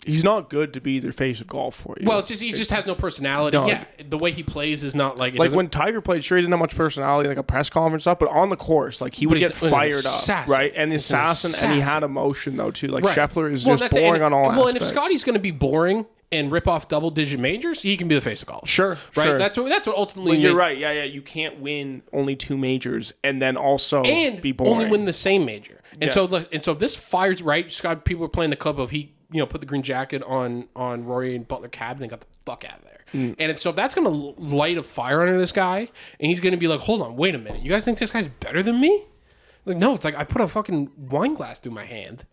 He's not good to be the face of golf for you. Well, it's just he just has no personality. No. Yeah, the way he plays is not like when Tiger played. Sure, he didn't have much personality, like a press conference stuff, but on the course, like he would get fired up, right? And assassin, and he had emotion though too. Like Scheffler is just boring on all aspects. Well, and if Scotty's going to be boring and rip off double-digit majors, he can be the face of golf. Sure, right. Sure. That's what ultimately. You're right. Yeah. You can't win only two majors and then also be boring. Only win the same major. And so if this fires right, Scott, people were playing the club of he. Put the green jacket on Rory and Butler cabin and got the fuck out of there. And so if that's going to light a fire under this guy, and he's going to be like, hold on, wait a minute. You guys think this guy's better than me? Like, no, it's like I put a fucking wine glass through my hand,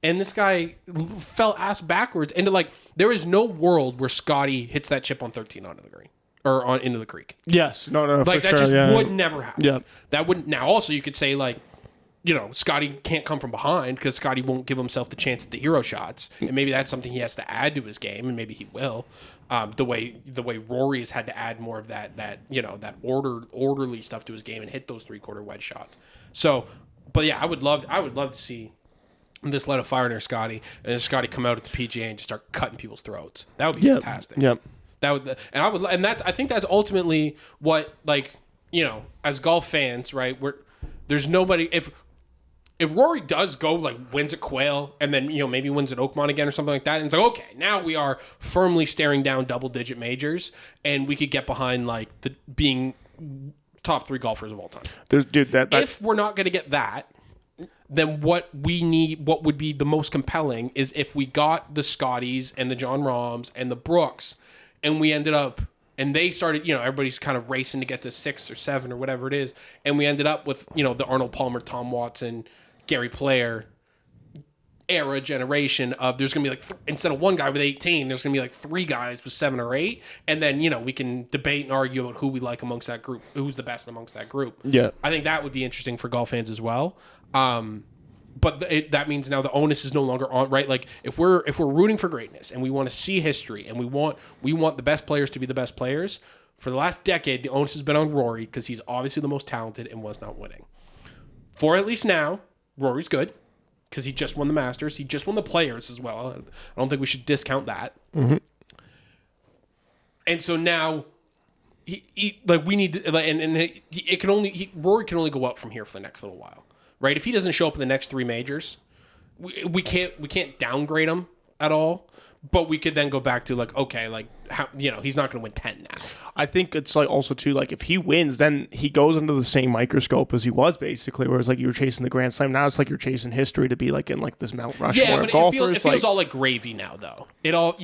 and this guy fell ass backwards into like, there is no world where Scotty hits that chip on 13 onto the green. Or into the creek. Yes. No, like that just would never happen. Yeah. That wouldn't. Now, also, you could say like, Scotty can't come from behind because Scotty won't give himself the chance at the hero shots, and maybe that's something he has to add to his game, and maybe he will. The way Rory has had to add more of that orderly stuff to his game and hit those 3/4 wedge shots. So, but yeah, I would love to see this light a fire near Scotty, and then Scotty come out at the PGA and just start cutting people's throats. That would be fantastic. Yep. I think that's ultimately what, as golf fans, right? There's nobody if Rory does go wins at Quail and then maybe wins at Oakmont again or something like that, and it's like, okay, now we are firmly staring down double-digit majors, and we could get behind the being top 3 golfers of all time. If we're not going to get that, then what would be the most compelling is if we got the Scotties and the John Rahms and the Brooks, and we ended up. And they started, everybody's kind of racing to get to 6 or 7 or whatever it is. And we ended up with, the Arnold Palmer, Tom Watson, Gary Player era generation of there's going to be instead of one guy with 18, there's going to be 3 guys with 7 or 8. And then, we can debate and argue about who we like amongst that group, who's the best amongst that group. Yeah. I think that would be interesting for golf fans as well. But that means now the onus is no longer on, right? If we're rooting for greatness and we want to see history and we want the best players to be the best players, For the last decade, the onus has been on Rory because he's obviously the most talented and was not winning. For at least now, Rory's good because he just won the Masters. He just won the Players as well. I don't think we should discount that. Mm-hmm. And so now, we need to, Rory can only go up from here for the next little while, right? If he doesn't show up in the next 3 majors, we can't downgrade him at all. But we could then go back to he's not going to win 10 now. I think it's also too if he wins, then he goes under the same microscope as he was basically. Whereas you were chasing the Grand Slam, now it's you're chasing history to be in this Mount Rushmore of golfers. It feels all like gravy now, though. It all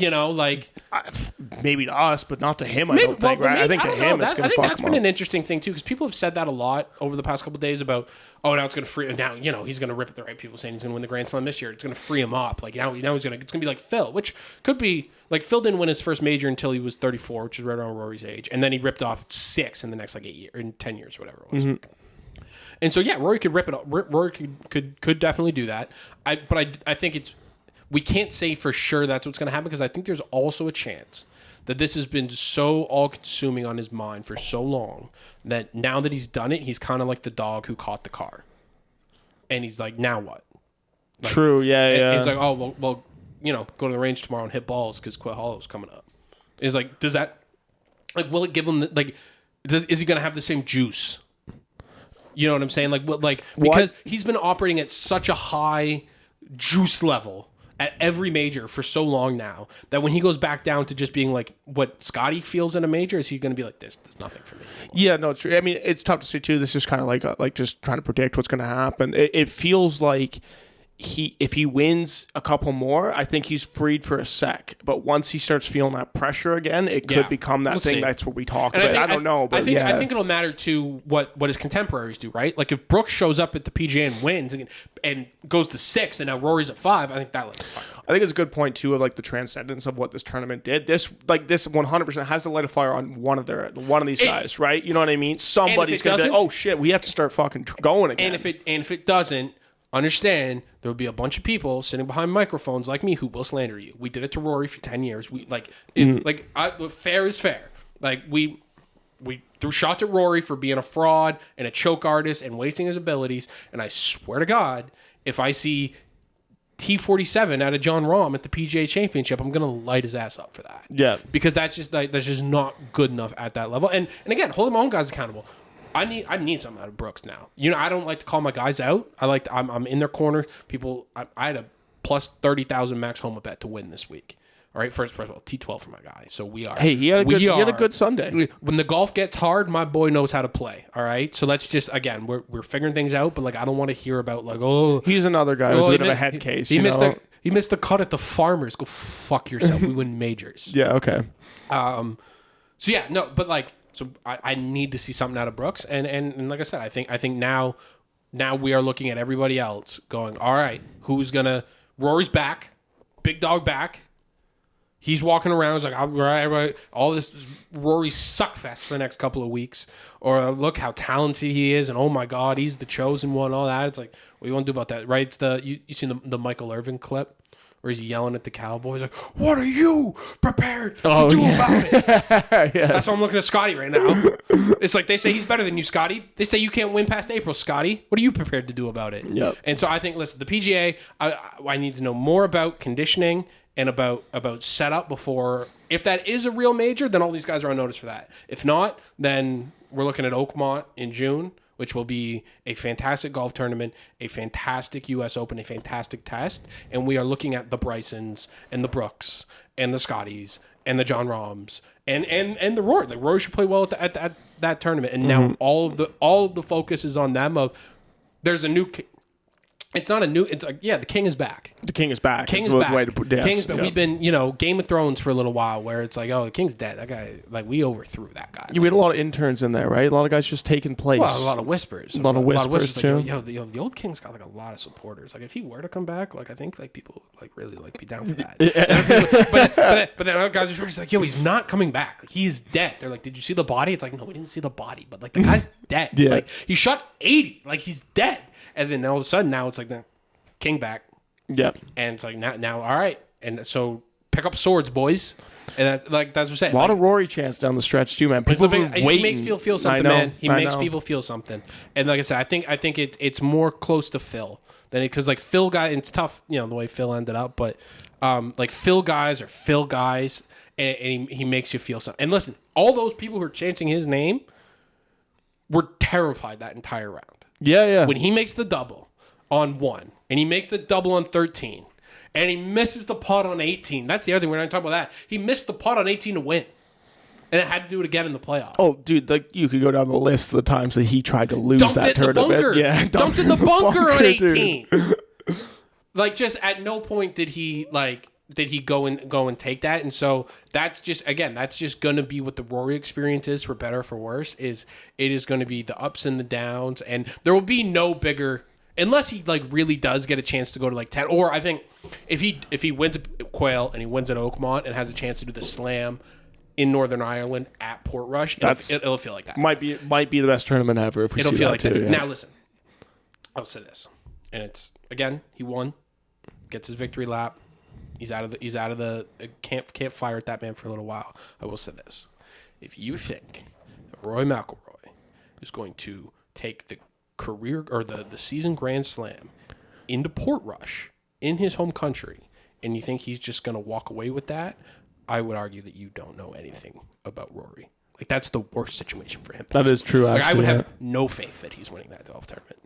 maybe to us, but not to him. I don't think. Right? I think to him, it's going to fuck him up. I think that's been an interesting thing too, because people have said that a lot over the past couple of days about, now it's going to free. Now he's going to rip at the right people saying he's going to win the Grand Slam this year. It's going to free him up. Now he's going to. It's going to be like Phil, which could be Phil didn't win his first major until he was 34, which is right around Rory's age, and then he ripped off 6 in the next 8 years or 10 years, whatever it was. Mm-hmm. And so Rory could rip it up. Rory could definitely do that. I think we can't say for sure that's what's going to happen, because I think there's also a chance that this has been so all-consuming on his mind for so long that now that he's done it, he's kind of like the dog who caught the car, and he's like, now what? True. Yeah. He's like, oh well, go to the range tomorrow and hit balls because Quail Hollow's coming up. It's like, does that, will it give him is he going to have the same juice? You know what I'm saying? Because he's been operating at such a high juice level at every major for so long now that when he goes back down to just being what Scotty feels in a major, is he going to be like, this? There's nothing for me anymore. Yeah, no, it's true. I mean, it's tough to say too. This is kind of just trying to predict what's going to happen. It feels like if he wins a couple more, I think he's freed for a sec. But once he starts feeling that pressure again, it could become that thing. See. That's what we talk about. I don't know, but I think it'll matter to what his contemporaries do, right? If Brooks shows up at the PGA and wins and goes to 6, and now Rory's at 5, I think that lights a fire. I think it's a good point too of the transcendence of what this tournament did. This 100% has to light a fire on one of these guys, right? You know what I mean? Somebody's gonna be like, oh shit, we have to start fucking going again. And if it doesn't, understand, there will be a bunch of people sitting behind microphones like me who will slander you. We did it to Rory for 10 years. We fair is fair. We threw shots at Rory for being a fraud and a choke artist and wasting his abilities. And I swear to God, if I see T47 out of John Rahm at the PGA Championship, I'm gonna light his ass up for that. Yeah, because that's just not good enough at that level. And again, holding my own guys accountable. I need something out of Brooks now. I don't like to call my guys out. I'm in their corner. People, I had a plus 30,000 max home bet to win this week. All right, first of all, T12 for my guy. So we are. Hey, he had a good Sunday. When the golf gets hard, my boy knows how to play. All right, so let's just we're figuring things out. But I don't want to hear about he's another guy who's a bit of a head case. He missed the cut at the Farmers. Go fuck yourself. We win majors. Yeah. Okay. So I need to see something out of Brooks, and like I said, I think now we are looking at everybody else going, all right, who's gonna? Rory's back, big dog back. He's walking around. He's like, I'm right. All this Rory suckfest for the next couple of weeks. Or look how talented he is, and oh my God, he's the chosen one. All that. It's like, what do you want to do about that, right? It's you seen the Michael Irvin clip where he's yelling at the Cowboys like, "What are you prepared to do about it?" Yeah. That's why I'm looking at Scotty right now. It's like they say he's better than you, Scotty. They say you can't win past April, Scotty. What are you prepared to do about it? Yep. And so I think, listen, the PGA, I need to know more about conditioning and about setup before. If that is a real major, then all these guys are on notice for that. If not, then we're looking at Oakmont in June, which will be a fantastic golf tournament, a fantastic U.S. Open, a fantastic test. And we are looking at the Brysons and the Brooks and the Scotties and the John Rahms and the Rory. Rory should play well at that tournament. And now all of the focus is on them. There's a new. It's not a new. It's like, the King is back. The King is back. King is back. Way to put, yes, King's back. Yeah. We've been, Game of Thrones for a little while, where it's like, oh, the King's dead. That guy, we overthrew that guy. We had a lot of interns in there, right? A lot of guys just taking place. Well, a lot of whispers. A lot of whispers too. The old King's got a lot of supporters. If he were to come back, I think people really be down for that. but then other guys are just like, yo, he's not coming back. He's dead. They're like, did you see the body? It's like, no, we didn't see the body, but the guy's dead. Yeah. He shot 80. He's dead. And then all of a sudden now it's like King back. Yep. And it's like now all right. And so pick up swords, boys. And that's what I'm saying. A lot of Rory chants down the stretch too, man. People he makes people feel something, man. He makes people feel something. And like I said, I think it's more close to Phil than because like Phil guy, it's tough, the way Phil ended up, but like Phil guys are Phil guys, and he makes you feel something. And listen, all those people who are chanting his name were terrified that entire round. Yeah. When he makes the double on 1, and he makes the double on 13, and he misses the putt on 18. That's the other thing. We're not talking about that. He missed the putt on 18 to win, and it had to do it again in the playoffs. Oh, dude, like you could go down the list of the times that he tried to lose Dumped that tournament. Dumped in the bunker on 18. Like, just at no point did he go and take that. And so that's just going to be what the Rory experience is, for better or for worse. It is going to be the ups and the downs, and there will be no bigger. Unless he like really does get a chance to go to like 10, or I think if he wins at Quail and he wins at Oakmont and has a chance to do the Slam in Northern Ireland at Portrush, it'll feel like that. Might be the best tournament ever if we it'll see feel that like too. that. Yeah. Now listen, I'll say this, and it's again he won, gets his victory lap, he's out of the can't fire at that man for a little while. I will say this: if you think that Rory McIlroy is going to take the career or the season Grand Slam into Portrush in his home country, and you think he's just going to walk away with that, I would argue that you don't know anything about Rory. Like, that's the worst situation for him. That is true, actually. I would have no faith that he's winning that golf tournament.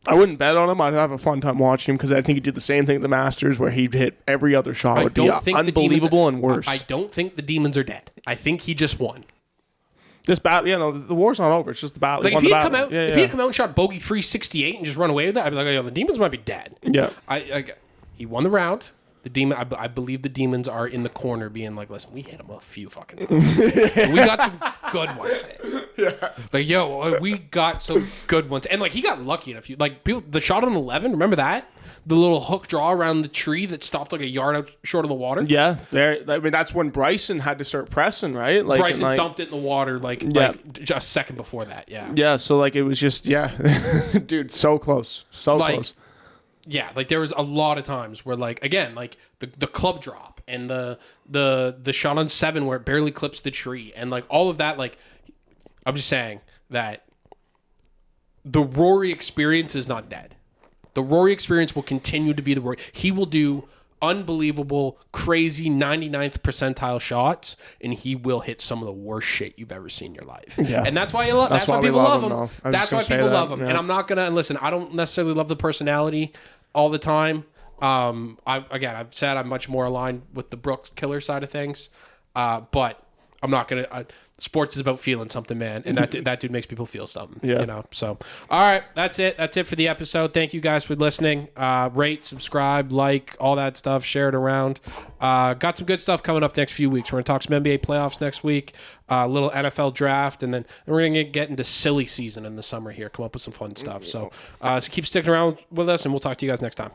I wouldn't bet on him. I'd have a fun time watching him because I think he'd do the same thing at the Masters where he'd hit every other shot. Would be unbelievable and worse. I don't think the demons are dead. I think he just won. This battle, the war's not over. It's just the battle. Like, if he'd come out and shot bogey free 68 and just run away with that, I'd be like, the demons might be dead. Yeah. He won the round. The demon, I believe the demons are in the corner being like, listen, we hit him a few fucking times. We got some good ones. Yeah. Like, we got some good ones. And, like, he got lucky in a few. Like, the shot on 11, remember that? The little hook draw around the tree that stopped like a yard out short of the water? Yeah. That's when Bryson had to start pressing, right? Like, Bryson dumped it in the water like just a second before that, yeah. Yeah, so, like, it was just, dude, so close. So close. Yeah, like there was a lot of times where, like, again, like the club drop and the shot on 7 where it barely clips the tree and like all of that. Like, I'm just saying that the Rory experience is not dead. The Rory experience will continue to be the Rory. He will do unbelievable, crazy 99th percentile shots, and he will hit some of the worst shit you've ever seen in your life. Yeah. And that's why you love. That's why people love him. That's why people love him. Yeah. And I'm not gonna listen. I don't necessarily love the personality all the time. I've said I'm much more aligned with the Brooks killer side of things, but I'm not gonna. Sports is about feeling something, man, and that dude makes people feel something. Yeah. So, all right, that's it. That's it for the episode. Thank you guys for listening. Rate, subscribe, like, all that stuff. Share it around. Got some good stuff coming up next few weeks. We're gonna talk some NBA playoffs next week. A little NFL draft, and then we're gonna get into silly season in the summer here. Come up with some fun stuff. So keep sticking around with us, and we'll talk to you guys next time.